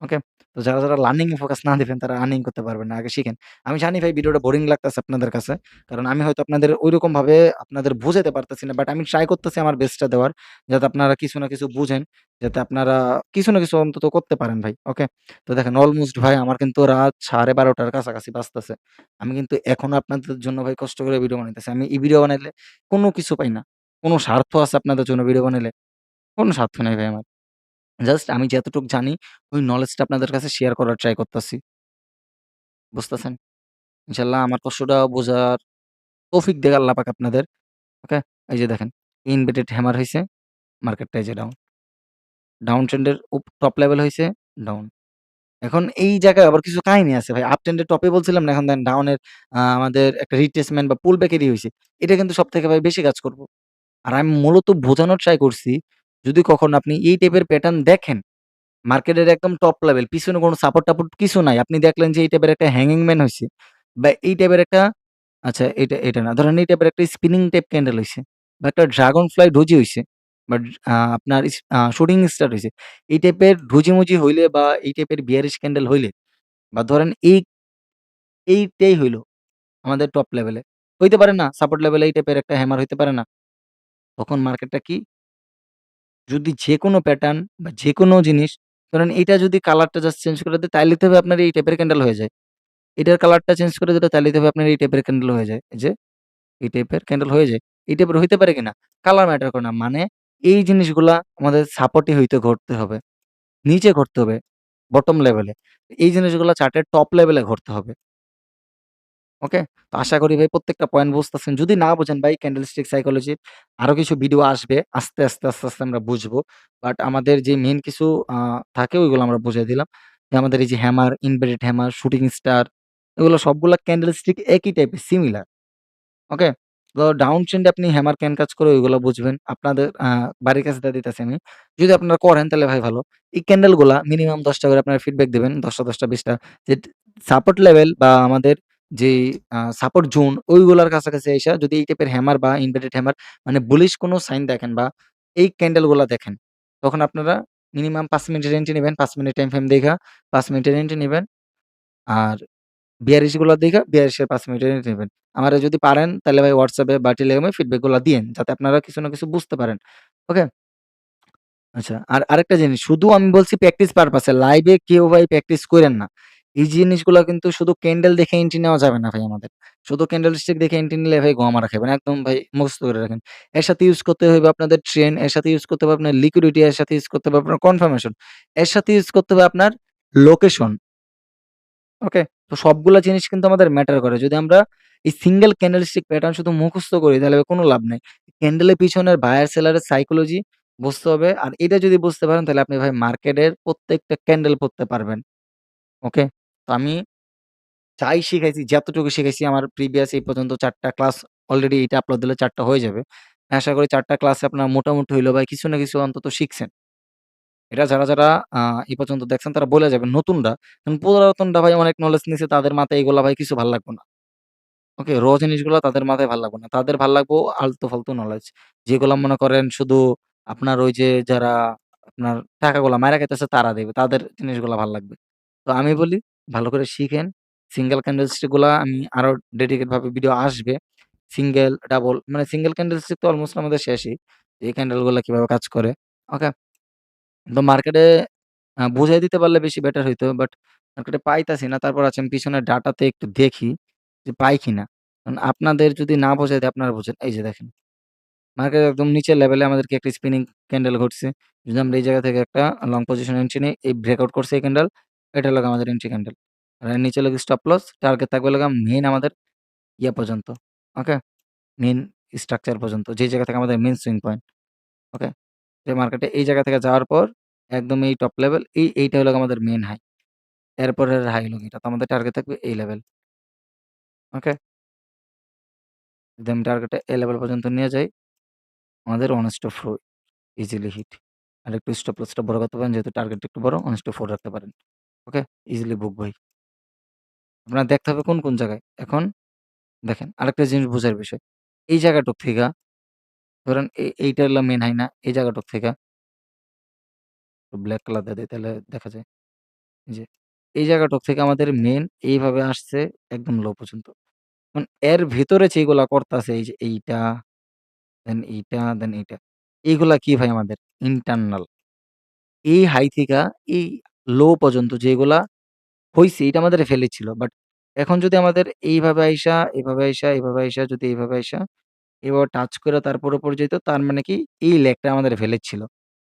ওকে? তো যারা লার্নিং এ ফোকাস না দিবেন তারা আর্নিং করতে পারবেন না। আগে শিখেন। আমি জানি ভাই ভিডিওটা বোরিং লাগতেছে আপনাদের কাছে। কারণ আমি হয়তো আপনাদের ঐরকম ভাবে আপনাদের বুঝাতে পারতেছি না। বাট আমি ট্রাই করতেছি আমার বেস্টটা দেওয়ার। যাতে আপনারা কিছু না কিছু বুঝেন। যাতে আপনারা কিছু না কিছু অন্তত করতে পারেন ভাই। ওকে? তো দেখেন অলমোস্ট ভাই আমার কিন্তু রাত 12:30 টার কাছাকাছি বাজতেছে। আমি কিন্তু এখনো আপনাদের জন্য ভাই কষ্ট করে ভিডিও বানাইতেছি। আমি এই ভিডিও বানাইলে কোনো কিছু পাই না। কোনো স্বার্থ আছে আপনাদের জন্য ভিডিও বানাইলে? কোনো স্বার্থ নাই ভাই আমার। জাস্ট আমি যতটুক জানি ওই নলেজটা আপনাদের কাছে শেয়ার করার ট্রাই করতাছি। বুঝতেছেন? ইনশাআল্লাহ আমার কষ্টটা বোঝার তৌফিক দেক আল্লাহ পাক আপনাদের। ওকে? এই যে দেখেন ইনভার্টেড হ্যামার হইছে, মার্কেটটা এই যে ডাউন। ডাউন ট্রেন্ড এর টপ লেভেল হইছে, ডাউন। এখন এই জায়গায় আবার কিছু কাহিনী আছে ভাই। আপ ট্রেন্ড এর টপে বলছিলাম না, এখন দেখেন ডাউন এর আমাদের একটা রিট্রেসমেন্ট বা পুল ব্যাক এরই হইছে। এটা কিন্তু সবথেকে ভাই বেশি কাজ করব। আর আমি মূলত বোঝানোর ট্রাই করছি, যদি কখনো আপনি এই টাইপের প্যাটার্ন দেখেন মার্কেটের একদম টপ লেভেল। পিছনে কোনো সাপোর্ট-টাপোর্ট কিছু নাই। আপনি দেখলেন যে এই টাইপের একটা হ্যাঙ্গিং ম্যান হইছে বা এই টাইপের একটা আচ্ছা এটা না। ধরেন এই টাইপের একটা স্পিনিং টাইপ ক্যান্ডেল হইছে বা একটা ড্রাগন ফ্লাই ডোজি হইছে। বাট আপনার শুটিং স্টার হইছে। এই টাইপের ডোজি-মোজি হইলে বা এই টাইপের বিয়ারিশ ক্যান্ডেল হইলে বা ধরেন এইটাই হইলো আমাদের টপ লেভেলে। হইতে পারে না? সাপোর্ট লেভেলে এই টাইপের একটা হ্যামার হইতে পারে না? তখন মার্কেটটা কি যদি যেকোনো প্যাটার্ন বা যেকোনো জিনিস ধরেন এইটা যদি কালারটা জাস্ট চেঞ্জ করে দেয় তাইলে তো হবে আপনার এই টাইপের ক্যান্ডেল হয়ে যায়। এটার কালারটা চেঞ্জ করে দিলে তাইলে তো হবে আপনার এই টাইপের ক্যান্ডেল হয়ে যায়। এই যে এই টাইপের ক্যান্ডেল হয়ে যায়। এই টাইপের হইতে পারে কিনা? কালার ম্যাটার করে না। মানে এই জিনিসগুলা আমাদের সাপোর্টই হইতে ঘটতে হবে। নিচে ঘটতে হবে, বটম লেভেলে। এই জিনিসগুলা চার্টের টপ লেভেলে ঘটতে হবে। ওকে? তো আশা করি ভাই প্রত্যেকটা পয়েন্ট বুঝতেছেন। যদি না বুঝেন ভাই ক্যান্ডেলস্টিক সাইকোলজির আরো কিছু ভিডিও আসবে। আস্তে আস্তে আমরা বুঝবো। বাট আমাদের যে মেইন কিছু আ থাকে ওইগুলো আমরা বুঝাই দিলাম। যে আমাদের এই যে hammer, inverted hammer, shooting star এগুলো সবগুলা ক্যান্ডেলস্টিক একই টাইপের সিমিলার। ওকে? তো ডাউন ট্রেন্ড এ আপনি হ্যামার কেন কাজ করে ওইগুলা বুঝবেন। আপনাদের বাড়ির কাছে দিয়ে দিতেছি আমি। যদি আপনারা করেন তাহলে ভাই ভালো। এই ক্যান্ডেল গুলা মিনিমাম ১০ টা করে আপনারা ফিডব্যাক দিবেন। ১০ টা ১০ টা ২০ টা যে সাপোর্ট লেভেল বা আমাদের যেই সাপোর্ট জোন ওইগুলার কাছাকাছি আইসা যদি এই টাইপের হ্যামার বা ইনভার্টেড হ্যামার মানে বুলিশ কোন সাইন দেখেন বা এই ক্যান্ডেল গুলা দেখেন, তখন আপনারা মিনিমাম ৫ মিনিটের এন্ট্রি নিবেন। ৫ মিনিট টাইম ফ্রেম দেইখা ৫ মিনিটের এন্ট্রি নিবেন। আর বিয়ারিশ গুলা দেইখা ৪২ এর ৫ মিনিটের নিবেন। আমারে যদি পারেন তাইলে ভাই WhatsApp এ বা টেলিগ্রামে ফিডব্যাক গুলা দিয়েন। যাতে আপনারা কিছু না কিছু বুঝতে পারেন। ওকে? আচ্ছা। আর আরেকটা জিনিস শুধু আমি বলছি প্র্যাকটিস পারপাস এ। লাইভে কেউ ভাই প্র্যাকটিস কইরেন না। এই জিনিসগুলা কিন্তু শুধু ক্যান্ডেল দেখে এন্ট্রি নেওয়া যাবে না ভাই আমাদের। শুধু ক্যান্ডেল স্টিক দেখে এন্ট্রি নিলে ভাই গম-আরা খাইবেন। একদম ভাই মুখস্থ করে রাখেন। এর সাথে ইউজ করতে হইবে আপনাদের ট্রেন্ড, এর সাথে ইউজ করতে হবে আপনার লিকুইডিটি, এর সাথে ইউজ করতে হবে আপনার কনফার্মেশন, এর সাথে ইউজ করতে হবে আপনার লোকেশন। ওকে? তো সবগুলা জিনিস কিন্তু আমাদের ম্যাটার করে। যদি আমরা এই সিঙ্গেল ক্যান্ডেলস্টিক প্যাটার্ন শুধু মুখস্থ করি তাহলে কোনো লাভ নাই। ক্যান্ডেলের পিছনের বায়ার সেলার এর সাইকোলজি বুঝতে হবে। আর এটা যদি বুঝতে পারেন তাহলে আপনি ভাই মার্কেটের প্রত্যেকটা ক্যান্ডেল পড়তে পারবেন। ওকে? তো আমি যাই শিখাইছি, যতটুকু শিখাইছি আমার প্রিভিয়াস এই পর্যন্ত ৪ টা ক্লাস অলরেডি এটা আপলোড দিলে ৪ টা হয়ে যাবে। আশা করি ৪ টা ক্লাসে আপনার মোটামুটি হইলেও ভাই কিছু না কিছু অন্তত শিখছেন। এটা যারা আ এই পর্যন্ত দেখছেন তারা বইলা যাবেন। নতুনরা, কারণ পুরাতনরা ভাই অনেক নলেজ নিছে তাদের মাথায় এগুলা ভাই কিছু ভাল লাগবে না। ওকে? জিনিসগুলা তাদের মাথায় ভাল লাগবে না। তাদের ভাল লাগবো আলতু-ফালতু নলেজ। যেগুলা মনে করেন শুধু আপনার ওই যে যারা আপনার টাকাগুলা মাইরা খাইতেছে তারা দিবে। তাদের জিনিসগুলা ভাল লাগবে। তো আমি বলি ভালো করে শিখেন। সিঙ্গেল ক্যান্ডেলস্টিক গুলা আমি আরো ডেডিকেট ভাবে ভিডিও আসবে। সিঙ্গেল, ডাবল মানে সিঙ্গেল ক্যান্ডেলস্টিক তো অলমোস্ট আমাদের শেষই। এই ক্যান্ডেল গুলা কিভাবে কাজ করে। ওকে? তো মার্কেটে বুঝাই দিতে পারলে বেশি বেটার হইতো। বাট মার্কেটে পাইতাছি না। তারপর আছে আমি পিছনের ডাটাতে একটু দেখি যে পাই কিনা। কারণ আপনাদের যদি না বোঝাই দেয় আপনারা বুঝেন। এই যে দেখেন, মার্কেটের একদম নিচের লেভেলে আমাদেরকে একটা স্পিনিং ক্যান্ডেল ঘটছে। যদি আমরা এই জায়গা থেকে একটা লং পজিশন এন্ট্রি নেই, এই ব্রেকআউট করছে এই ক্যান্ডেল, এটা হলো আমাদের এন্ট্রি ক্যান্ডেল। আর এর নিচে হলো স্টপ লস, টার্গেট থাকবে হলো মেইন আমাদের ইয়া পর্যন্ত। ওকে? মেইন স্ট্রাকচার পর্যন্ত। যে জায়গা থেকে আমাদের মেইন সুইং পয়েন্ট। ওকে? যে মার্কেটে এই জায়গা থেকে যাওয়ার পর একদম এই টপ লেভেল এইটা হলো আমাদের মেইন হাই। এরপরের হাই হলো এটা। তো আমাদের টার্গেট থাকবে এই লেভেল। ওকে? যদি আমি টার্গেটটা এ লেভেল পর্যন্ত নিয়ে যাই, আমাদের 1:4 ইজিলি হিট। আর একটু স্টপ লসটা বড় করতে পারেন যেহেতু টার্গেটটা একটু বড় 1:4 রাখতে পারেন। ওকে? ইজিলি বুক ভাই। আপনার দেখতে হবে কোন জায়গায়। এখন দেখেন আরেকটা জিনিস বোঝার বিষয়। এই জায়গাটুক থেকে ধরেন এইটা হলো মেইন হাই না? এই জায়গাটুক থেকে ব্লাক কালার দিয়ে দেই তাহলে দেখা যায়। এই যে এই জায়গাটুক থেকে আমাদের মেইন এইভাবে আসছে একদম লো পর্যন্ত। এখন এর ভেতরে যেগুলা করতাছে এই যে এইটা, দেন এইটা, দেন এইটা। এইগুলা কি ভাই আমাদের? ইন্টারনাল। এই হাই থিকা এই লো পর্যন্ত যেগুলা হইছে এটা আমাদের ভ্যালিড ছিল। বাট এখন যদি আমাদের এইভাবে আইসা, এভাবে আইসা, এভাবে আইসা যদি এইভাবে আইসা, এভাবে টাচ করে তারপর উপরে যেত তার মানে কি এই লেগটা আমাদের ভ্যালিড ছিল।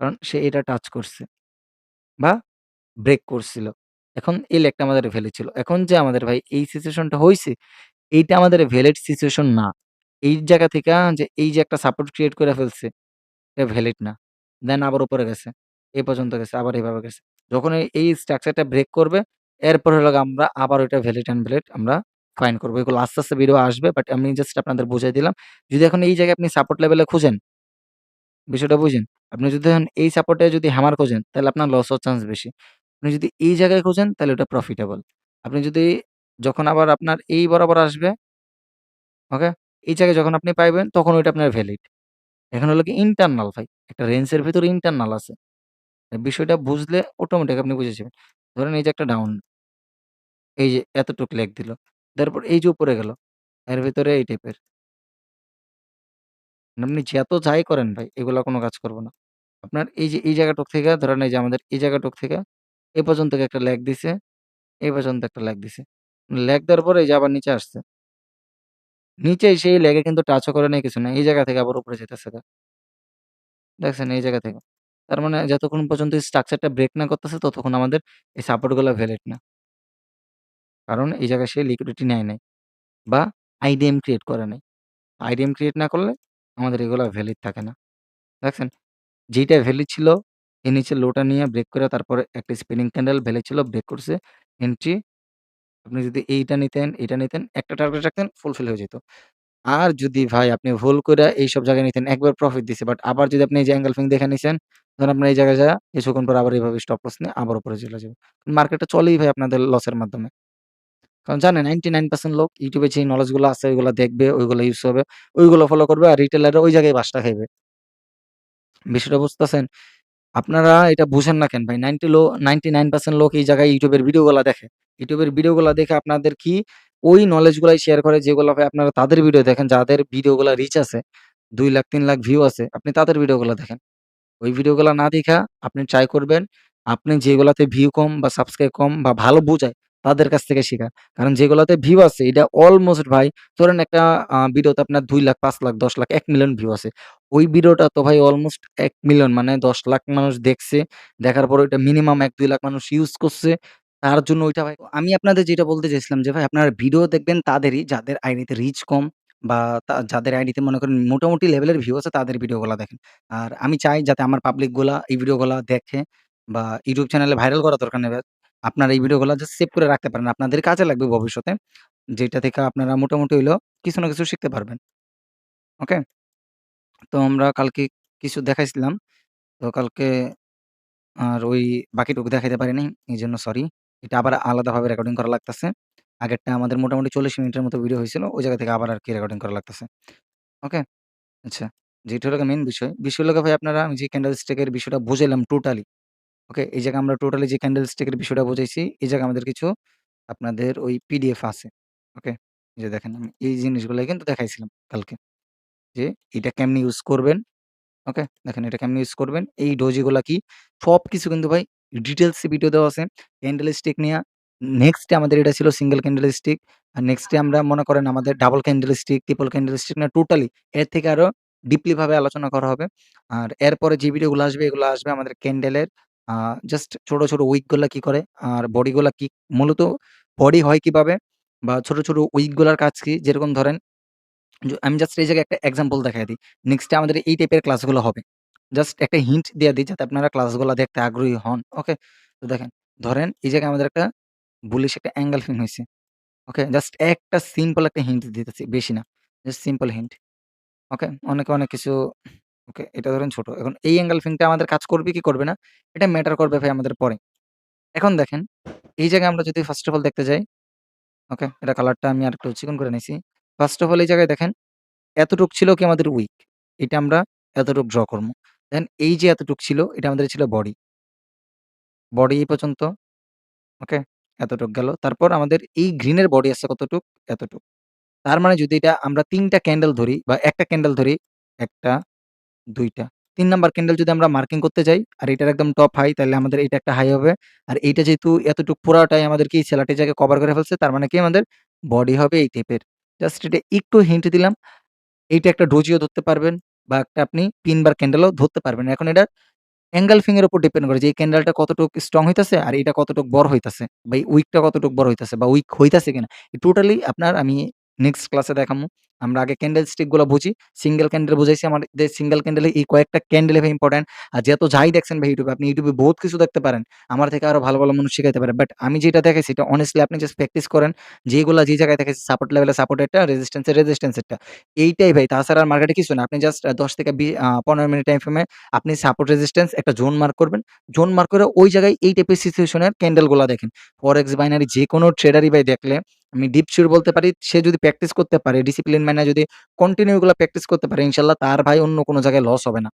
কারণ সে এটা টাচ করছে বা ব্রেক করছিল। এখন এই লেগটা আমাদের ভ্যালিড ছিল। এখন যে আমাদের ভাই এই সিচুয়েশনটা হইছে, এইটা আমাদের ভ্যালিড সিচুয়েশন না। এই জায়গা থেকে যে এই যে একটা সাপোর্ট ক্রিয়েট করে ফেলছে এটা ভ্যালিড না। দেন আবার উপরে গেছে। এই পর্যন্ত গেছে, আবার এভাবে গেছে। যখন এই স্ট্রাকচারটা ব্রেক করবে, এরপর হলো গিয়ে আমরা আবার ওইটা ভ্যালিড আনভ্যালিড আমরা ফাইন্ড করব। এগুলো আস্তে ভিডিও আসবে। বাট আমি জাস্ট আপনাদের বুঝাই দিলাম। যদি এখন এই জায়গায় আপনি সাপোর্ট লেভেলে খুঁজেন, বিষয়টা বুঝেন? আপনি যদি এখন এই সাপোর্টে যদি হ্যামার খোঁজেন, তাহলে আপনার লস হওয়ার চান্স বেশি। আপনি যদি এই জায়গায় খোঁজেন, তাহলে ওটা প্রফিটেবল। আপনি যদি যখন আবার আপনার এই বরাবর আসবে, ওকে? এই জায়গায় যখন আপনি পাইবেন, তখন ওইটা আপনার ভ্যালিড। এখন হলো কি ইন্টারনাল ভাই। একটা রেঞ্জের ভেতরে ইন্টারনাল আছে। বিষয়টা বুঝলে অটোমেটিক আপনি বুঝে যাবেন। ধরেন এই যে একটা ডাউন, এই যে এতটুক লেগ দিল। তারপর এই যে উপরে গেল। এর ভেতরে এই টাইপের। আপনি যত যাই করেন ভাই এগুলা কোন কাজ করব না। আপনার এই যে এই জায়গাটুক থেকে ধরেন এই যে আমাদের এই জায়গাটুক থেকে এ পর্যন্ত একটা লেগ দিছে, এই পর্যন্ত একটা লেগ দিছে। লেগ দেওয়ার পরে এই যে আবার নিচে আসছে। নিচে এসে এই লেগে কিন্তু টাচও করে নাই কিছু না। এই জায়গা থেকে আবার উপরে যাইতেছে গা। দেখছেন এই জায়গা থেকে। তার মানে যতক্ষণ পর্যন্ত স্ট্রাকচারটা ব্রেক না করতেছে ততক্ষণ আমাদের এই সাপোর্ট গুলা ভ্যালিড না। কারণ এই জায়গায় সে লিকুইডিটি নেয় নাই বা আইডিএম ক্রিয়েট করে নাই। আইডিএম ক্রিয়েট না করলে আমাদের এগুলা ভ্যালিড থাকে না। দেখছেন? যেইটা ভ্যালিড ছিল এর নিচে লোটা নিয়ে ব্রেক করে তারপরে একটা স্পিনিং ক্যান্ডেল ভ্যালিড ছিল ব্রেক করছে। এন্ট্রি আপনি যদি এইটা নিতেন, এইটা নিতেন, একটা টার্গেট রাখতেন ফুলফিল হয়ে যেত। আর যদি ভাই আপনি ভুল কইরা এইসব জায়গায় নিতেন, একবার প্রফিট দিছে। বাট আবার যদি আপনি এই যে এঙ্গেলফিং দেখে নিছেন, ধরেন আপনার এই জায়গায় যায়া কিছুক্ষণ পর আবার এভাবে স্টপ লস নিয়ে আবার উপরে চলে যাবে। মার্কেটটা চলেই ভাই আপনাদের লসের মাধ্যমে। কারণ জানেন 99% লোক YouTube এ যে নলেজ গুলো আছে ওইগুলা দেখবে, ওইগুলো ইউজ হবে, ওইগুলো ফলো করবে আর রিটেলাররা ওই জায়গায় বাসটা খাইবে। বিষয়টা বুঝতেছেন? আপনারা এটা বুঝেন না কেন ভাই? 99% লোক এই জায়গায় YouTube এর ভিডিওগুলা দেখে। YouTube এর ভিডিওগুলা দেখে আপনাদের কি ওই নলেজ গুলাই শেয়ার করে যেগুলো ভাই আপনারা তাদের ভিডিও দেখেন, যাদের ভিডিওগুলা রিচ আছে। ২,০০,০০০ ৩,০০,০০০ ভিউ আছে। আপনি তাদের ভিডিওগুলা দেখেন। ওই ভিডিওগুলা না দেইখা আপনি ট্রাই করবেন, আপনি যেগুলাতে ভিউ কম বা সাবস্ক্রাইব কম বা ভালো বুঝায় তাদের কাছ থেকে শিখা। কারণ যেগুলাতে ভিউ আছে এটা অলমোস্ট ভাই ধরেন একটা ভিডিওতে আপনার ২,০০,০০০, ৫,০০,০০০, ১০,০০,০০০, ১,০০,০০০ ভিউ আছে। ওই ভিডিওটা তো ভাই অলমোস্ট ১,০০,০০০ মানে ১০,০০,০০০ মানুষ দেখছে। দেখার পরে ওইটা মিনিমাম ১-২ লাখ মানুষ ইউজ করছে। তার জন্য ওইটা ভাই আমি আপনাদের যেটা বলতে চাইছিলাম যে ভাই আপনারা ভিডিও দেখবেন তাদেরই যাদের আইডিতে রিচ কম বা যাদের আইডিতে মনে করেন মোটামুটি লেভেলের ভিউ আছে তাদের ভিডিওগুলা দেখেন। আর আমি চাই যাতে আমার পাবলিক গুলা এই ভিডিওগুলা দেখে বা YouTube চ্যানেলে ভাইরাল করা দরকার নেই। আপনারা এই ভিডিওগুলা জাস্ট সেভ করে রাখতে পারেন। আপনাদের কাজে লাগবে ভবিষ্যতে। যেটা থেকে আপনারা মোটামুটি হইলেও কিছু না কিছু শিখতে পারবেন। ওকে? তো আমরা কালকে কিছু দেখাইছিলাম। তো কালকে আর ওই বাকিটুকু দেখাইতে পারি নাই। এজন্য সরি। এটা আবার আলাদাভাবে রেকর্ডিং করা লাগতেছে। আগেরটা আমাদের মোটামুটি ৪০ মিনিটের মতো ভিডিও হইছিল। ওই জায়গা থেকে আবার আরকি রেকর্ডিং করা লাগতেছে। ওকে? আচ্ছা। যেটা হলো গিয়ে মেইন বিষয়। বিষয় হলো গিয়ে ভাই আপনারা আমি যে ক্যান্ডেল স্টিক এর বিষয়টা বুঝাইলাম টোটালি। ওকে? এই জায়গায় আমরা টোটালি যে ক্যান্ডেল স্টিক এর বিষয়টা বুঝাইছি, এই জায়গায় আমাদের কিছু আপনাদের ওই পিডিএফ আছে। ওকে? এই যে দেখেন আমি এই জিনিসগুলাই কিন্তু দেখাইছিলাম কালকে। যে এটা কেমনে ইউজ করবেন। ওকে? দেখেন এটা কেমনে ইউজ করবেন। এই ডোজি গুলা কি সবকিছু কিন্তু ভাই ডিটেইলস এ ভিডিও দেওয়া আছে। ক্যান্ডেল স্টিক নিয়া নেক্সট ডে আমাদের এটা ছিল সিঙ্গেল ক্যান্ডেল স্টিক। আর নেক্সট ডে আমরা মনে করেন আমাদের double candle stick, triple candle stick না টোটালি এর থেকে আরো ডিপলি ভাবে আলোচনা করা হবে। আর এরপরে যে ভিডিওগুলো আসবে এগুলো আসবে আমাদের ক্যান্ডেলের আ জাস্ট ছোট উইক গুলা কি করে আর বডি গুলা কি মূলত বডি হয় কিভাবে বা ছোট উইক গুলার কাজ কি? যেরকম ধরেন আমি জাস্ট এই জায়গায় একটা এক্সাম্পল দেখায় দিই। নেক্সট ডে আমাদের এই টাইপের ক্লাসগুলো হবে। জাস্ট একটা হিন্ট দিয়ে দিই যাতে আপনারা ক্লাসগুলা দেখতে আগ্রহী হন। ওকে? তো দেখেন, ধরেন এই জায়গায় আমাদের একটা বুলিশ একটা এঙ্গেলফিং হইছে। ওকে? জাস্ট একটা সিম্পল একটা হিন্ট দিতেছি, বেশি না। Just simple hint. ওকে? অনেকে অনেক কিছু ওকে, এটা ধরেন ছোট। এখন এই এঙ্গেলফিংটা আমাদের কাজ করবে কি করবে না, এটা ম্যাটার করবে ভাই আমাদের পরে। এখন দেখেন, এই জায়গায় আমরা যদি ফার্স্ট অফ অল দেখতে যাই, ওকে? এটা কালারটা আমি আরেকটু চিকন করে নিছি। ফার্স্ট অফ অল এই জায়গায় দেখেন, এতটুক ছিল কি আমাদের উইক। এটা আমরা এতটুক ড্র করব। দেন এই যে এতটুক ছিল, এটা আমাদের ছিল বডি। বডি এই পর্যন্ত, ওকে? এতটুক গেল। তারপর আমাদের এই গ্রিনের বডি আছে কতটুক? এতটুক। তার মানে যদি এটা আমরা ৩ টা ক্যান্ডেল ধরি বা ১ টা ক্যান্ডেল ধরি, ১ টা ২ টা। ৩ নাম্বার ক্যান্ডেল যদি আমরা মার্কিং করতে যাই আর এটার একদম টপ হাই তাইলে আমাদের এটা একটা হাই হবে। আর এইটা যেহেতু এতটুক পুরাটাই আমাদের কি সেলার জায়গায় কভার করে ফেলছে তার মানে কি আমাদের বডি হবে এই টাইপের। জাস্ট এটা একটু হিন্ট দিলাম। এইটা একটা ডোজিও ধরতে পারবেন বা একটা আপনি পিন বার ক্যান্ডেলও ধরতে পারবেন। এখন এটা এঙ্গেলফিং এর উপর ডিপেন্ড করে যে এই ক্যান্ডেলটা কতটুক স্ট্রং হইতাছে আর এইটা কতটুক বড় হইতাছে বা এই উইকটা কতটুক বড় হইতাছে বা উইক হইতাছে কিনা। টোটালি আপনার আমি নেক্সট ক্লাসে দেখামু। আমরা আগে ক্যান্ডেল স্টিক গুলা বুঝি। সিঙ্গেল ক্যান্ডেল বুঝাইছি আমাদের সিঙ্গেল ক্যান্ডেলে এই কয়েকটা ক্যান্ডেল ভাই ইম্পোর্টেন্ট। আর যত যাই দেখছেন ভাই ইউটিউবে, আপনি ইউটিউবে বহুত কিছু দেখতে পারেন। আমার থেকে আরো ভালো, ভালো মানুষ শিখাইতে পারে। বাট আমি যেটা দেখাইছি এটা honestly আপনি জাস্ট প্র্যাকটিস করেন। যেগুলা যে জায়গায় দেখাইছি সাপোর্ট লেভেলে সাপোর্টেরটা, রেজিস্ট্যান্সেরটা। এইটাই ভাই তাছাড়া আর মার্কেটে কিছু না। আপনি জাস্ট ১০ থেকে ১৫ মিনিট টাইম ফ্রেমে আপনি সাপোর্ট রেজিস্ট্যান্স একটা জোন মার্ক করবেন। জোন মার্ক করে ওই জায়গায় এই টাইপের সিচুয়েশন এর ক্যান্ডেল গুলা দেখেন। ফরেক্স বাইনারি যেকোনো ট্রেডারই ভাই দেখলে আমি ডিপ সিউর বলতে পারি সে যদি প্র্যাকটিস করতে পারে ডিসিপ্লিন মাইনা যদি কন্টিনিউ এগুলা প্র্যাকটিস করতে পারে ইনশাআল্লাহ তার ভাই অন্য কোন জায়গায় লস হবে না।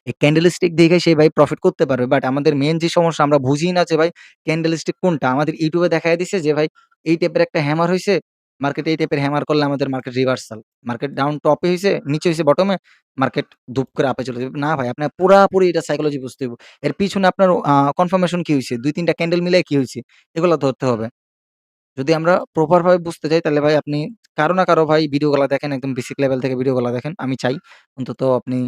এই ক্যান্ডেলস্টিক দেখে সে ভাই প্রফিট করতে পারবে। বাট আমাদের মেইন যে সমস্যা আমরা বুঝি না যে ভাই ক্যান্ডেলস্টিক কোনটা? আমাদের YouTube এ দেখাইয়া দিছে যে ভাই এই টাইপের একটা হ্যামার হইছে। মার্কেটে এই টাইপের হ্যামার করলে আমাদের মার্কেট রিভার্সাল। মার্কেট ডাউন টপে হইছে, নিচে হইছে বটমে, মার্কেট ধুপ করে আপে চলে যাবে। না ভাই আপনার পুরাপুরি এটা সাইকোলজি বুঝতে হইব। এর পিছনে আপনার কনফার্মেশন কি হইছে? ২-৩ টা ক্যান্ডেল মিলায় কি হইছে? এগুলা ধরতে হবে। যদি আমরা প্রপার ভাবে বুঝতে যাই তাহলে ভাই আপনি কারো না কারো ভাই ভিডিওগুলা দেখেন, একদম বেসিক লেভেল থেকে ভিডিওগুলা দেখেন। আমি চাই অন্তত আপনি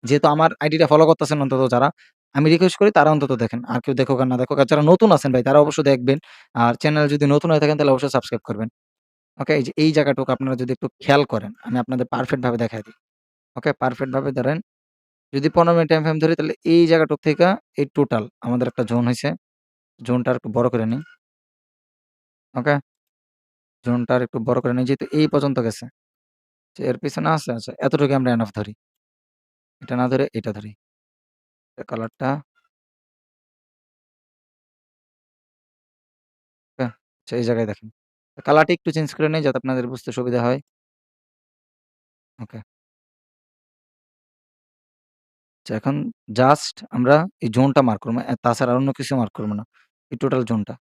যেহেতু আমার আইডিটা ফলো করতেছেন অন্তত যারা, আমি রিকোয়েস্ট করি তারা অন্তত দেখেন। আর কেউ দেখুক আর না দেখুক। আর যারা নতুন আছেন ভাই তারা অবশ্যই দেখবেন। আর চ্যানেল যদি নতুন হয়ে থাকেন তাহলে অবশ্যই সাবস্ক্রাইব করবেন। ওকে? এই যে এই জায়গাটুকু আপনারা যদি একটু খেয়াল করেন, আমি আপনাদের পারফেক্ট ভাবে দেখায় দিই। ওকে? পারফেক্ট ভাবে ধরেন যদি ১৫ মিনিট টাইম ফ্রেম ধরি তাহলে এই জায়গাটুক থেকে এই টোটাল আমাদের একটা জোন হইছে। জোনটা আরেকটু বড় করে নেই। ওকে? জোনটা আরেকটু বড় করে নেই যেহেতু এই পর্যন্ত গেছে। যে এর পেছনে আছে, আচ্ছা এতটুকু আমরা এনাফ ধরি। এটা না ধরে এটা ধরি। এর কালারটা ওকে? আচ্ছা এই জায়গায় দেখেন। কালারটা একটু চেঞ্জ করে নেই যাতে আপনাদের বুঝতে সুবিধা হয়। ওকে। আচ্ছা এখন জাস্ট আমরা এই জোনটা মার্ক করব। তাছাড়া আর অন্য কিছু মার্ক করব না। এই টোটাল জোনটা।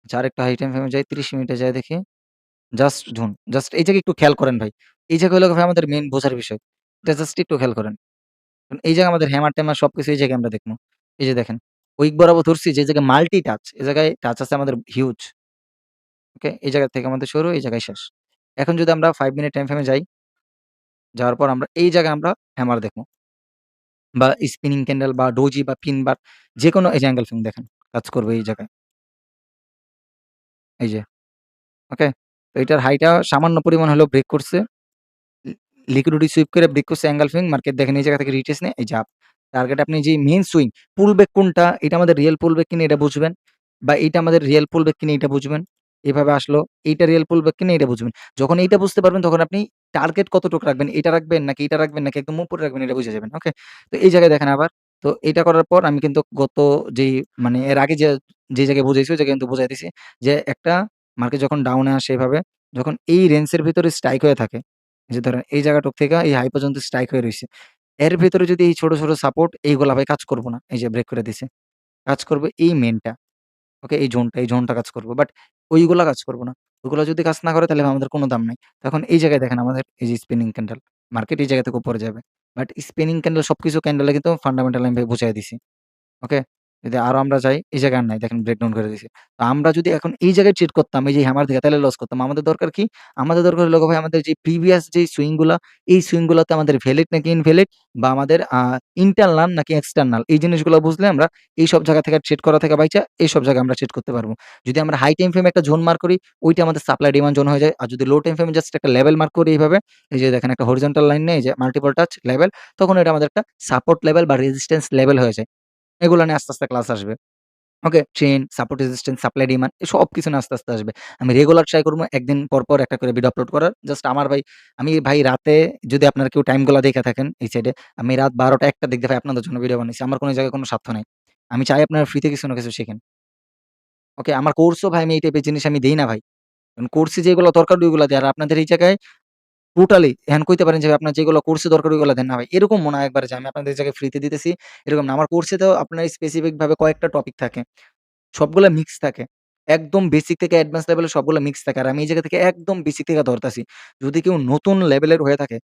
আচ্ছা আরেকটু হাই টাইম ফ্রেমে যাই ৩০ মিনিটে যাই দেখি। Just zone. জাস্ট এই জায়গায় একটু খেয়াল করেন ভাই। এই জায়গা হলো ভাই আমাদের মেইন বোঝার বিষয়। এটা জাস্ট একটু খেয়াল করেন। কারণ এই জায়গায় আমাদের হ্যামার-ট্যামার সবকিছু এই জায়গায় আমরা দেখবো। এই যে দেখেন, উইক বরাবর ধরছি যে জায়গায় মাল্টি টাচ, এই জায়গায় টাচ আছে আমাদের হিউজ। ওকে? এই জায়গা থেকে আমাদের শুরু, এই জায়গায় শেষ। এখন যদি আমরা ৫ মিনিট টাইম ফ্রেমে যাই, যাওয়ার পর আমরা এই জায়গায় আমরা হ্যামার দেখবো বা স্পিনিং ক্যান্ডেল বা ডোজি বা পিন বার যেকোনো এই যে অ্যাঙ্গেল ফিং দেখেন কাজ করবে এই জায়গায়। এই যে, ওকে? তো এটার হাইটা সামান্য পরিমাণ হলেও ব্রেক করছে। লি লিকুইডিটি সুইপ করে ব্রেক করছে অ্যাঙ্গেল ফিং মার্কেট দেখেন এই জায়গা থেকে রিটেস্ট নেয়, এই যে আপ। টার্গেট আপনি যে মেইন সুইং, পুল ব্যাক কোনটা এটা আমাদের রিয়াল পুল ব্যাক কিনা এটা বুঝবেন বা এইটা আমাদের রিয়াল পুল ব্যাক কিনা এটা বুঝবেন। এভাবে আসলো, এইটা রিয়াল পুল ব্যাক কিনা এটা বুঝবেন। যখন এইটা বুঝতে পারবেন তখন আপনি টার্গেট কতটুকু রাখবেন, এটা রাখবেন নাকি এটা রাখবেন নাকি একদম উপরে রাখবেন এটা বুঝে যাবেন। ওকে? তো এই জায়গায় দেখেন আবার। তো এটা করার পর আমি কিন্তু গত যেই মানে এর আগে যে জায়গায় বুঝাইছি ওই জায়গায় কিন্তু বুঝাই দিছি যে একটা মার্কেট যখন ডাউনে আসে এভাবে, যখন এই রেঞ্জের ভিতরে স্ট্রাইক হয়ে থাকে, এই যে ধরেন এই জায়গাটুক থেকে এই হাই পর্যন্ত স্ট্রাইক হয়ে রইছে। এর ভেতরে যদি এই ছোট, ছোট সাপোর্ট এইগুলা ভাই কাজ করব না। এই যে ব্রেক করে দিছে। কাজ করবে এই মেইনটা। ওকে? এই জোনটা কাজ করবে। বাট ওইগুলা কাজ করব না। ওইগুলা যদি কাজ না করে তাহলে আমাদের কোন দাম নাই। তখন এই জায়গায় দেখেন আমাদের এই যে স্পিনিং ক্যান্ডেল। মার্কেট এই জায়গা থেকে উপরে যাবে। বাট স্পিনিং ক্যান্ডেল সবকিছু ক্যান্ডেলে কিন্তু ফান্ডামেন্টাল আমি ভাই বুঝাইয়া দিছি। ওকে? যদি আরো আমরা যাই, এই জায়গায় আর নাই। দেখেন ব্রেকডাউন করে দিছে। তো আমরা যদি এখন এই জায়গায় ট্রেড করতাম, এই যে হ্যামার দিকে তাহলে লস করতাম। আমাদের দরকার কি? আমাদের দরকার হলো ভাই আমাদের যে প্রিভিয়াস যেই সুইং গুলা, এই সুইং গুলাতে আমাদের ভ্যালিড নাকি ইনভ্যালিড বা আমাদের ইন্টারনাল নাকি এক্সটার্নাল এই জিনিসগুলা বুঝলে আমরা এইসব জায়গা থেকে ট্রেড করা থেকে বাইচা এইসব জায়গায় আমরা ট্রেড করতে পারবো। যদি আমরা হাই টাইম ফ্রেমে একটা জোন মার্ক করি, ওইটা আমাদের সাপ্লাই ডিমান্ড জোন হয়ে যায়। আর যদি লো টাইম ফ্রেমে জাস্ট একটা লেভেল মার্ক করি এইভাবে, এই যে দেখেন একটা হরিজন্টাল লাইন নেই, এই যে মাল্টিপল টাচ লেভেল, তখন এটা আমাদের একটা সাপোর্ট লেভেল বা রেজিস্ট্যান্স লেভেল হয়ে যায়। এগুলা নিয়ে আস্তে, আস্তে ক্লাস আসবে। Okay? Trend, support resistance, supply demand সবকিছু না আস্তে, আস্তে আসবে। আমি রেগুলার ট্রাই করব একদিন পর একটা করে ভিডিও আপলোড করার। জাস্ট আমার ভাই আমি ভাই রাতে যদি আপনারা কেউ টাইমগুলা দেখে থাকেন এই সাইডে, আমি রাত ১২টা ১টা দেখতে ভাই আপনাদের জন্য ভিডিও বানাইছি। আমার কোন জায়গায় কোন স্বার্থ নাই। আমি চাই আপনারা ফ্রিতে কিছু না কিছু শিখেন। ওকে? আমার কোর্সও ভাই আমি এই টাইপের জিনিস আমি দেই না ভাই। কারণ কোর্সে যেগুলো দরকার ওইগুলা দেই। আর আপনাদের এই জায়গায় টোটালি এখন কইতে পারেন যে আপনার যেগুলো কোর্সে দরকার ওইগুলা দেন না ভাই। এরকম মনে হয় একবারে যে আমি আপনাদের এই জায়গায় ফ্রিতে দিতেছি এরকম না। আমার কোর্সে তো আপনার স্পেসিফিক ভাবে কয়েকটা টপিক থাকে। সবগুলা মিক্স থাকে। একদম বেসিক থেকে অ্যাডভান্স লেভেলের সবগুলা মিক্স থাকে। আর আমি এই জায়গা থেকে একদম বেসিক থেকে ধরতাছি। যদি কেউ নতুন লেভেলের হয়ে থাকে,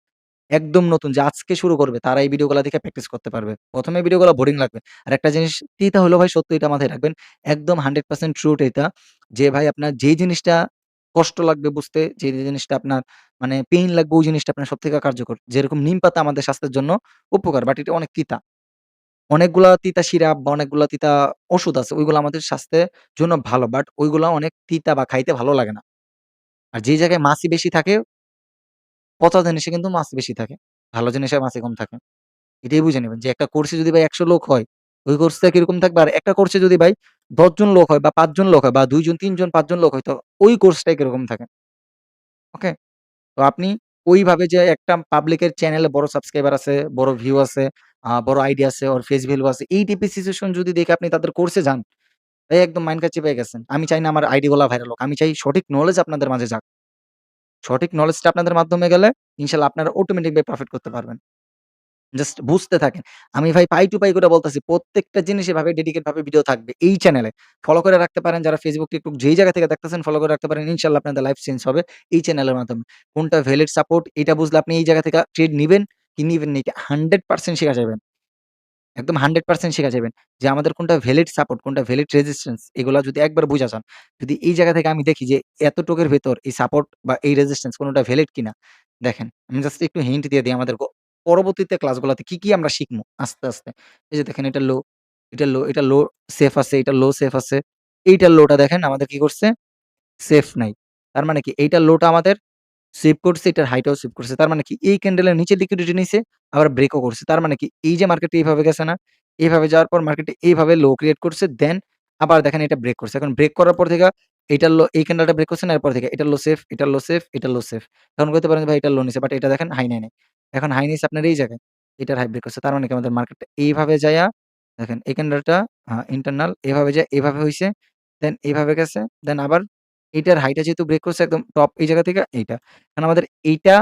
একদম নতুন যে আজকে শুরু করবে তারা এই ভিডিওগুলা দেখে প্র্যাকটিস করতে পারবে। ১ম এ ভিডিওগুলা বোরিং লাগবে। আর একটা জিনিস এটা হলো ভাই সত্য এটা মাথায় রাখবেন। একদম 100% ট্রুথ এটা যে ভাই আপনার যেই জিনিসটা কষ্ট লাগবে বুঝতে, যে জিনিসটা আপনার মানে পেইন লাগবে ওই জিনিসটা আপনার সবথেকে কার্যকর। যেরকম নিমপাতা আমাদের স্বাস্থ্যের জন্য উপকার বাট এটা অনেক তিতা। অনেকগুলা তিতা সিরাপ বা অনেকগুলা তিতা ওষুধ আছে। ওইগুলা আমাদের স্বাস্থ্যের জন্য ভালো। বাট ওইগুলা অনেক তিতা বা খাইতে ভালো লাগে না। আর যে জায়গায় মাছি বেশি থাকে, পচা জিনিসে কিন্তু মাছ বেশি থাকে। ভালো জিনিসে মাছি কম থাকে। এটাই বুঝে নিবেন যে একটা কোর্সে যদি ভাই ১০০ লোক হয়, ওই কোর্সটা কিরকম থাকবে? আর একটা কোর্সে যদি ভাই ১০ জন লোক হয় বা ৫ জন লোক হয় বা ২ জন, ৩ জন, ৫ জন লোক হয় তো ওই কোর্সটাই কিরকম থাকে। ওকে? তো আপনি ওইভাবে যে একটা পাবলিকের চ্যানেলে বড় সাবস্ক্রাইবার আছে, বড় ভিউ আছে, বড় আইডি আছে, ওর ফেস ভ্যালু আছে। এই টাইপের সিচুয়েশন যদি দেখে আপনি তাদের কোর্সে যান এই একদম মাইন্ড কাচ্চি পেয়ে গেছেন। আমি চাই না আমার আইডি গুলা ভাইরাল হোক। আমি চাই সঠিক নলেজ আপনাদের মাঝে যাক। সঠিক নলেজটা আপনাদের মাধ্যমে গেলে ইনশাআল্লাহ আপনারা অটোমেটিক ভাবে প্রফিট করতে পারবেন। জাস্ট বুঝতে থাকেন। আমি ভাই পাই টু পাই করে বলতেছি প্রত্যেকটা জিনিস এভাবে ডেডিকেট ভাবে ভিডিও থাকবে এই চ্যানেলে। ফলো করে রাখতে পারেন যারা Facebook, TikTok যেই জায়গা থেকে দেখতেছেন ফলো করে রাখতে পারেন। ইনশাআল্লাহ আপনাদের লাইফ চেঞ্জ হবে এই চ্যানেলের মাধ্যমে। কোনটা ভ্যালিড সাপোর্ট এটা বুঝলে আপনি এই জায়গা থেকে ট্রেড নিবেন কি নিবেন না এটা 100% শিখা যাবেন। একদম 100% শিখা যাবেন। যে আমাদের কোনটা ভ্যালিড সাপোর্ট, কোনটা ভ্যালিড রেজিস্ট্যান্স এগুলা যদি একবার বুঝা যান। যদি এই জায়গা থেকে আমি দেখি যে এতটুকের ভেতর এই সাপোর্ট বা এই রেজিস্ট্যান্স কোনটা ভ্যালিড কিনা। দেখেন আমি জাস্ট একটু হিন্ট দিয়ে দেই আমাদের পরবর্তীতে ক্লাসগুলাতে কি আমরা শিখবো আস্তে, আস্তে। এই যে দেখেন এটা লো, এটা লো সেফ আছে, এটা লো সেফ আছে। এইটার লোটা দেখেন আমাদের কি করছে? সেফ নাই। তার মানে কি এইটার লোটা আমাদের সেভ করছে, এটার হাইটাও সেভ করছে। তার মানে কি এই ক্যান্ডেলের নিচের লিকুইডিটি নিছে, আবার ব্রেকও করছে। তার মানে কি এই যে মার্কেটটা এইভাবে গেছে না? এইভাবে যাওয়ার পর মার্কেটে এইভাবে লো ক্রিয়েট করছে। দেন আবার দেখেন এটা ব্রেক করছে। এখন ব্রেক করার পর থেকে এইটার লো এই ক্যান্ডেলটা ব্রেক করছে না এরপর থেকে এটার লো সেফ, এটার লো সেফ, এটার লো সেফ। এখন কইতে পারেন ভাই এটার লো নিছে। বাট এটা দেখেন হাই নেয় নাই। এখন হাই নিছে আপনার এই জায়গায়। এটার হাই ব্রেক করছে। তার মানে কি আমাদের মার্কেটটা এইভাবে যাইয়া দেখেন এই ক্যান্ডেলটা ইন্টারনাল এভাবে যায় এভাবে হইছে। দেন এভাবে গেছে। দেন আবার এইটার হাইটা যেহেতু ব্রেক করছে একদম টপ এই জায়গা থেকে এইটা। কারণ আমাদের এইটা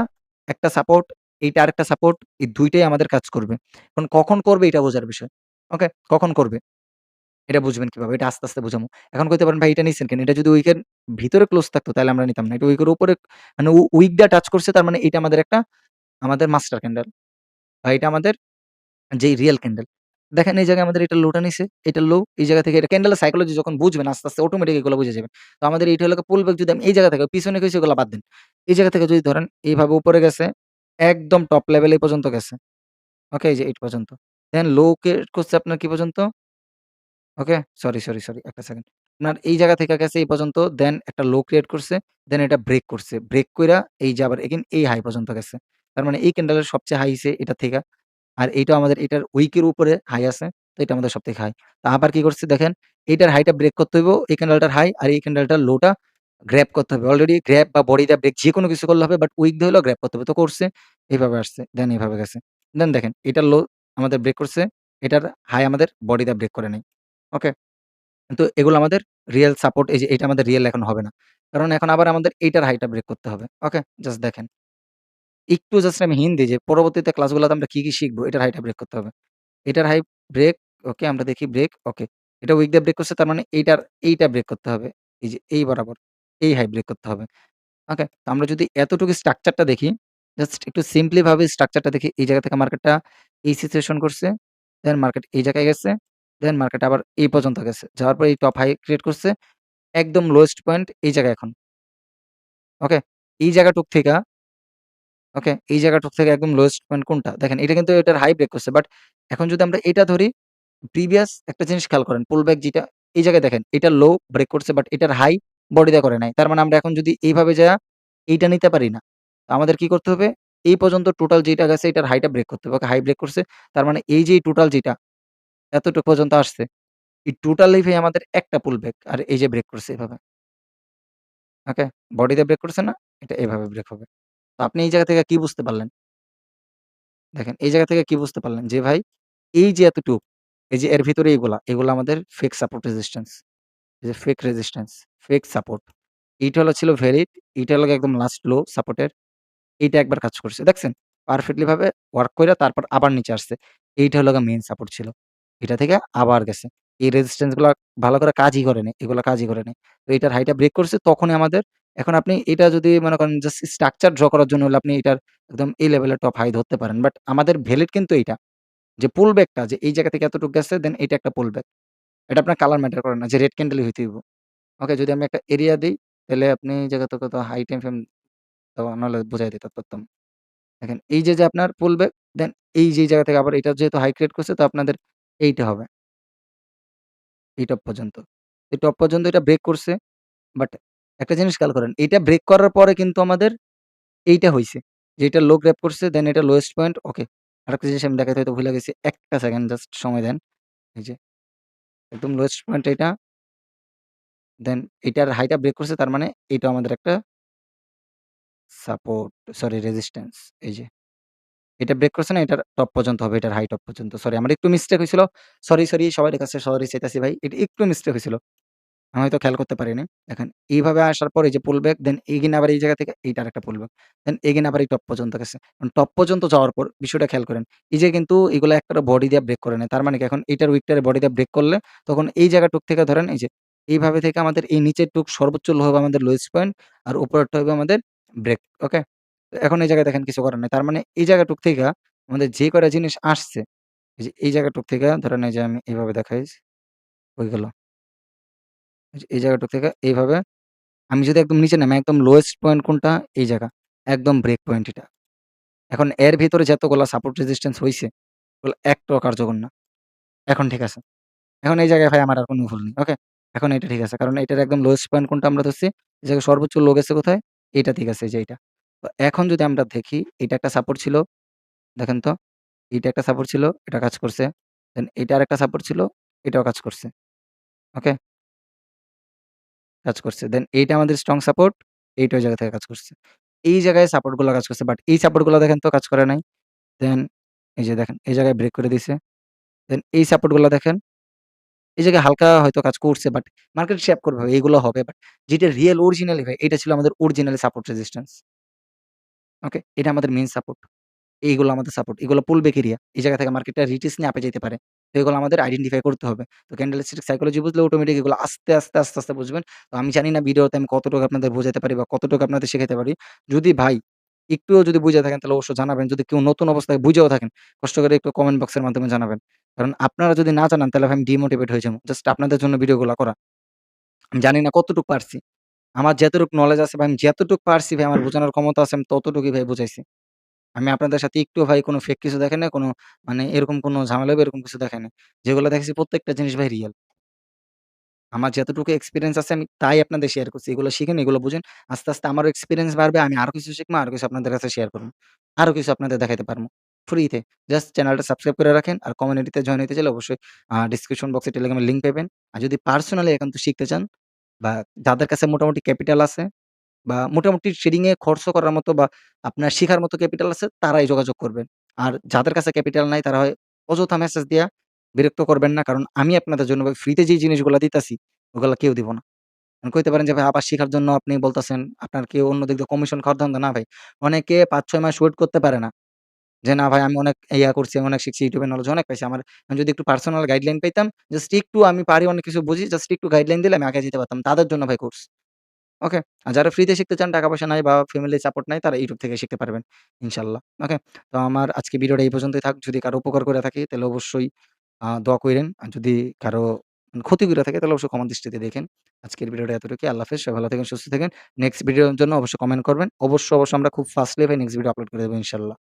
একটা সাপোর্ট, এইটা আরেকটা সাপোর্ট এই ২ টাই আমাদের কাজ করবে। এখন কখন করবে এটা বোঝার বিষয়। ওকে? কখন করবে? এটা বুঝবেন কিভাবে? এটা আস্তে, আস্তে বুঝামু। এখন কইতে পারেন ভাই এটা নিছেন কেন? এটা যদি উইকের ভিতরে ক্লোজ থাকতো তাহলে আমরা নিতাম না। এটা উইকের উপরে মানে উইক দিয়ে টাচ করছে তার মানে এটা আমাদের একটা আমাদের মাস্টার ক্যান্ডেল বা এটা আমাদের যেই রিয়াল ক্যান্ডেল। দেখেন এই জায়গায় আমাদের এটা লোটা নিছে, এটা লো, এই জায়গা থেকে এটা ক্যান্ডেলের সাইকোলজি যখন বুঝবেন আস্তে, আস্তে অটোমেটিক এগুলো বুঝে যাবেন। তো আমাদের এইটা হলো পুল ব্যাক যদি আমি এই জায়গা থেকে পিছনে গেছি ওগুলা বাদ দেন। এই জায়গা থেকে যদি ধরেন এইভাবে উপরে গেছে, একদম টপ লেভেল এই পর্যন্ত গেছে। ওকে? এই যে এই পর্যন্ত। দেন লো কে করছে আপনার কি পর্যন্ত? ওকে? সরি একটা সেকেন্ড। আপনার এই জায়গা থেকে গেছে এই পর্যন্ত দেন একটা লো ক্রিয়েট করছে, দেন এটা ব্রেক করছে। ব্রেক কইরা এই যে আবার এগেইন এই হাই পর্যন্ত গেছে। তার মানে এই ক্যান্ডেলের সবচেয়ে হাই হিছে এটা থেকে। আর এইটাও আমাদের এটার উইকের উপরে হাই আছে। তো এটা আমাদের সবথেকে হাই। তো আবার কি করছে দেখেন, এইটার হাইটা ব্রেক করতে হইব, এই ক্যান্ডেলটার হাই আর এই ক্যান্ডেলটার লোটা গ্র্যাব করতে হবে। অলরেডি গ্র্যাব বা বডি দা ব্রেক যেকোনো কিছু করলে হবে বাট উইক দিয়ে হলেও গ্র্যাব করতে হবে। তো করছে, এভাবে আসছে, দেন এভাবে গেছে। দেন দেখেন এটার লো আমাদের ব্রেক করছে, এটার হাই আমাদের বডি দা ব্রেক করে নাই। ওকে? কিন্তু এগুলো আমাদের রিয়াল সাপোর্ট এই যে এটা আমাদের রিয়াল এখন হবে না। কারণ এখন আবার আমাদের এইটার হাইটা ব্রেক করতে হবে। ওকে? জাস্ট দেখেন। একটু জাস্ট আমি হিন্ট দেই যে পরবর্তীতে ক্লাসগুলোতে আমরা কি শিখবো এটার হাইটা ব্রেক করতে হবে। এটার হাই ব্রেক, ওকে আমরা দেখি ব্রেক, ওকে। এটা উইক দিয়ে ব্রেক করছে তার মানে এইটা ব্রেক করতে হবে। এই যে এই বরাবর। এই হাই ব্রেক করতে হবে। ওকে? তো আমরা যদি এতটুকু স্ট্রাকচারটা দেখি, জাস্ট একটু সিম্পলি ভাবে স্ট্রাকচারটা দেখি। এই জায়গা থেকে মার্কেটটা এই সিচুয়েশন করছে। দেন মার্কেট এই জায়গায় গেছে। দেন মার্কেট আবার এই পর্যন্ত গেছে। যাওয়ার পরে এই টপ হাই ক্রিয়েট করছে। একদম লোয়েস্ট পয়েন্ট এই জায়গায় এখন। ওকে? এই জায়গাটুক থেকে ওকে? এই জায়গাটুক থেকে একদম লোয়েস্ট পয়েন্ট কোনটা? দেখেন এটা কিন্তু এটার হাই ব্রেক করছে। বাট এখন যদি আমরা এটা ধরি প্রিভিয়াস একটা জিনিস খেয়াল করেন, পুলব্যাক যেটা এই জায়গায় দেখেন এটা লো ব্রেক করছে বাট এটার হাই বডি দিয়ে করে নাই। তার মানে আমরা এখন যদি এইভাবে যায়া এইটা নিতে পারি না। তো আমাদের কি করতে হবে? এই পর্যন্ত টোটাল যেটা গেছে এটার হাইটা ব্রেক করতে হবে। ওকে হাই ব্রেক করছে। তার মানে এই যে টোটাল যেটা এতটুকু পর্যন্ত আসছে। এই টোটালি ভাই আমাদের একটা পুল ব্যাক। আর এই যে ব্রেক করছে এভাবে। ওকে? বডি দিয়ে ব্রেক করছে না? এটা এভাবে ব্রেক হবে। তো আপনি এই জায়গা থেকে কি বুঝতে পারলেন? দেখেন এই জায়গা থেকে কি বুঝতে পারলেন? যে ভাই এই যে এতটুক, এই যে এর ভিতরে এগুলা আমাদের ফেক সাপোর্ট রেজিস্ট্যান্স। এই যে ফেক রেজিস্ট্যান্স, ফেক সাপোর্ট। এইটা ছিল ভ্যালিড, এইটা হলো একদম লাস্ট লো সাপোর্টের। এইটা একবার কাজ করছে। দেখছেন? পারফেক্টলি ভাবে ওয়ার্ক কইরা তারপর আবার নিচে আসছে। এইটা হলো মেইন সাপোর্ট ছিল। এটা থেকে আবার গেছে। এই রেজিস্ট্যান্স গুলা ভালো করে কাজই করে নাই। এগুলা কাজই করে নাই। তো এটার হাইটা ব্রেক করছে তখনই আমাদের এখন আপনি এটা যদি মনে করেন জাস্ট স্ট্রাকচার ড্র করার জন্য হলে আপনি এটার একদম এই লেভেলের টপ হাই ধরতে পারেন। বাট আমাদের ভ্যালিড কিন্তু এইটা। যে পুল ব্যাকটা যে এই জায়গা থেকে এতটুকু গেছে দেন এটা একটা পুল ব্যাক। এটা আপনার কালার ম্যাটার করে না যে রেড ক্যান্ডেলই হইতে হইব। ওকে? যদি আমি একটা এরিয়া দেই তাহলে আপনি এই জায়গা থেকে তো হাই টাইম ফ্রেম দেওয়া নাহলে বুঝাই দিতে পারতাম। দেখেন এই যে আপনার পুল ব্যাক দেন এই যে জায়গা থেকে আবার এটা যেহেতু হাই ক্রিয়েট করছে তো আপনাদের এইটা হবে। এই টপ পর্যন্ত। এই টপ পর্যন্ত এটা ব্রেক করছে। বাট একটা জিনিস খেয়াল করেন। এইটা ব্রেক করার পরে কিন্তু আমাদের এইটা হইছে। যে এটা লো গ্র্যাব করছে দেন এটা লোয়েস্ট পয়েন্ট ওকে। আরেকটা জিনিস আমি দেখাইতে হয়তো ভুলে গেছি। একটা সেকেন্ড জাস্ট সময় দেন। এই যে একদম লোয়েস্ট পয়েন্ট এটা। দেন এটার হাইটা ব্রেক করছে তার মানে এইটাও আমাদের একটা সাপোর্ট সরি রেজিস্ট্যান্স এই যে। এটা ব্রেক করছে না এটার টপ পর্যন্ত হবে, এটার হাই টপ পর্যন্ত। সরি আমার একটু মিস্টেক হইছিল। সরি সবার কাছে সরি চাইতাছি ভাই। এটা একটু মিস্টেক হইছিল। আমি হয়তো খেয়াল করতে পারিনি। দেখেন এইভাবে আসার পর এই যে পুল ব্যাক দেন এগেইন আবার এই জায়গা থেকে এইটা আরেকটা পুল ব্যাক। দেন এগেইন আবার এই টপ পর্যন্ত গেছে। টপ পর্যন্ত যাওয়ার পর বিষয়টা খেয়াল করেন। এই যে কিন্তু এগুলা একটা বডি দিয়ে ব্রেক করে নাই। তার মানে কি এখন এইটার উইকটারে বডি দিয়ে ব্রেক করলে তখন এই জায়গাটুক থেকে ধরেন এই যে এইভাবে থেকে আমাদের এই নিচের টুক সর্বোচ্চ লো হবে আমাদের লোয়েস্ট পয়েন্ট আর উপরেরটা হবে আমাদের ব্রেক। ওকে? তো এখন এই জায়গায় দেখেন কিছু করার নাই। তার মানে এই জায়গাটুক থেকে আমাদের যে কয়টা জিনিস আসছে, এই যে এই জায়গাটুক থেকে ধরেন এই যে আমি এভাবে দেখাই, কই গেল? এই যে এই জায়গাটুক থেকে এইভাবে আমি যদি একদম নিচে নামি, একদম লোয়েস্ট পয়েন্ট কোনটা? এই জায়গা। একদম ব্রেক পয়েন্ট এটা। এখন এর ভিতরে যতগুলা সাপোর্ট রেজিস্ট্যান্স হইছে, ওগুলা একটাও কার্যকর না। এখন ঠিক আছে। এখন এই জায়গায় ভাই আমার আর কোন ভুল নেই। ওকে? এখন এটা ঠিক আছে। কারণ এটার একদম লোয়েস্ট পয়েন্ট কোনটা আমরা ধরছি? এই জায়গায় সর্বোচ্চ লো গেছে কোথায়? এইটা ঠিক আছে এই যে এইটা। তো এখন যদি আমরা দেখি, এটা একটা সাপোর্ট ছিল। দেখেন তো? এইটা একটা সাপোর্ট ছিল, এটা কাজ করছে। দেন এইটা আরেকটা সাপোর্ট ছিল, এটাও কাজ করছে। ওকে? কাজ করছে। দেন এইটা আমাদের স্ট্রং সাপোর্ট, এইটা ওই জায়গা থেকে কাজ করছে। এই জায়গায় সাপোর্ট গুলা কাজ করছে। বাট এই সাপোর্ট গুলা দেখেন তো কাজ করে নাই। দেন এই যে দেখেন, এই জায়গায় ব্রেক করে দিছে। দেন এই সাপোর্ট গুলা দেখেন। এই জায়গায় হালকা হয়তো কাজ করছে বাট মার্কেট শেপ করবে ভাই, এগুলো হবে। বাট যেটা রিয়াল অরিজিনালি ভাই, এটা ছিল আমাদের অরিজিনালি সাপোর্ট রেজিস্ট্যান্স। ওকে? এটা আমাদের মেইন সাপোর্ট। এইগুলো আমাদের সাপোর্ট। এগুলো পুল ব্যাক এরিয়া। এই জায়গা থেকে মার্কেটটা রিট্রেস নিয়ে আপে যাইতে পারে। তো এগুলো আমাদের আইডেন্টিফাই করতে হবে। তো ক্যান্ডেলস্টিক সাইকোলজি বুঝলে অটোমেটিক এগুলো আস্তে বুঝবেন। তো আমি জানি না ভিডিওতে আমি কতটুকু আপনাদের বোঝাতে পারি বা কতটুকু আপনাদের শেখাতে পারি। যদি ভাই একটুও যদি বুঝে থাকেন তাহলে অবশ্যই জানাবেন। যদি কেউ নতুন অবস্থায় বুঝেও থাকেন, কষ্ট করে একটু কমেন্ট বক্সের মাধ্যমে জানাবেন। কারণ আপনারা যদি না জানান তাহলে ভাই আমি ডিমোটিভেট হয়ে যাবো। জাস্ট আপনাদের জন্য ভিডিওগুলা করা। আমি জানি না কতটুকু পারছি। আমার যতটুকু নলেজ আছে ভাই আমি যতটুকু পারছি ভাই আমার বোঝানোর ক্ষমতা আছে আমি ততটুকুই ভাই বুঝাইছি। আমি আপনাদের সাথে একটুও ভাই কোনো ফেক কিছু দেখাই নাই, কোনো মানে এরকম কোনো ঝামেলা হবে এরকম কিছু দেখাই নাই। যেগুলো দেখেছি প্রত্যেকটা জিনিস ভাই রিয়াল। আমার যতটুকু এক্সপেরিয়েন্স আছে আমি তাই আপনাদের শেয়ার করছি। এগুলো শিখেন, এগুলো বুঝেন। আস্তে আমারও এক্সপেরিয়েন্স বাড়বে। আমি আরো কিছু শিখবো, আরো কিছু আপনাদের কাছে শেয়ার করব। আরো কিছু আপনাদের দেখাইতে পারবো। ফ্রিতে। জাস্ট চ্যানেলটা সাবস্ক্রাইব করে রাখেন। আর কমিউনিটিতে জয়েন হইতে চাইলে অবশ্যই ডেসক্রিপশন বক্সে টেলিগ্রামের লিংক পাবেন। আর যদি পার্সোনালি একান্ত শিখতে চান বা যাদের কাছে মোটামুটি ক্যাপিটাল আছে বা মোটামুটি ট্রেডিং এ খরচ করার মতো বা আপনার শিখার মতো ক্যাপিটাল আছে তারাই যোগাযোগ করবেন। আর যাদের কাছে ক্যাপিটাল নাই তারা হয় অযথা মেসেজ দিয়া বিরক্ত করবেন না। কারণ আমি আপনাদের জন্য ভাই ফ্রিতে যেই জিনিসগুলা দিতাছি ওগুলা কেউ দিব না। কইতে পারেন যে ভাই আবার শিখার জন্য আপনি বলতেছেন, আপনার কি অন্য দিক দিয়ে কমিশন খাওয়ার ধান্দা? না ভাই। অনেকে ৫-৬ মাস ওয়েট করতে পারে না। যে না ভাই আমি অনেক করছি, অনেক শিখছি, YouTube এর নলেজ অনেক পাইছি। আমি যদি একটু পার্সোনাল গাইডলাইন পাইতাম, জাস্ট একটু আমি পারি অনেক কিছু বুঝি, জাস্ট একটু গাইডলাইন দিলে আমি আগায় যেতে পারতাম। তাদের জন্য ভাই কোর্স। ওকে? আর যারা ফ্রিতে শিখতে চান, টাকা পয়সা নাই বা ফ্যামিলি সাপোর্ট নাই তারা YouTube থেকে শিখতে পারবেন ইনশাআল্লাহ। ওকে? তো আমার আজকে ভিডিওটা এই পর্যন্তই থাক। যদি কারো উপকার করে থাকি তাহলে অবশ্যই দোয়া কইরেন। আর যদি কারো ক্ষতি করে থাকে তাহলে অবশ্যই ক্ষমার দৃষ্টিতে দেখেন। আজকের ভিডিওটা এতটুকুই। আল্লাহ হাফেজ। সবাই ভালো থাকেন, সুস্থ থাকেন। নেক্সট ভিডিওর জন্য অবশ্যই কমেন্ট করবেন। অবশ্যই আমরা খুব ফাস্টলি ভাই নেক্সট ভিডিও আপলোড করে দেব ইনশাআল্লাহ।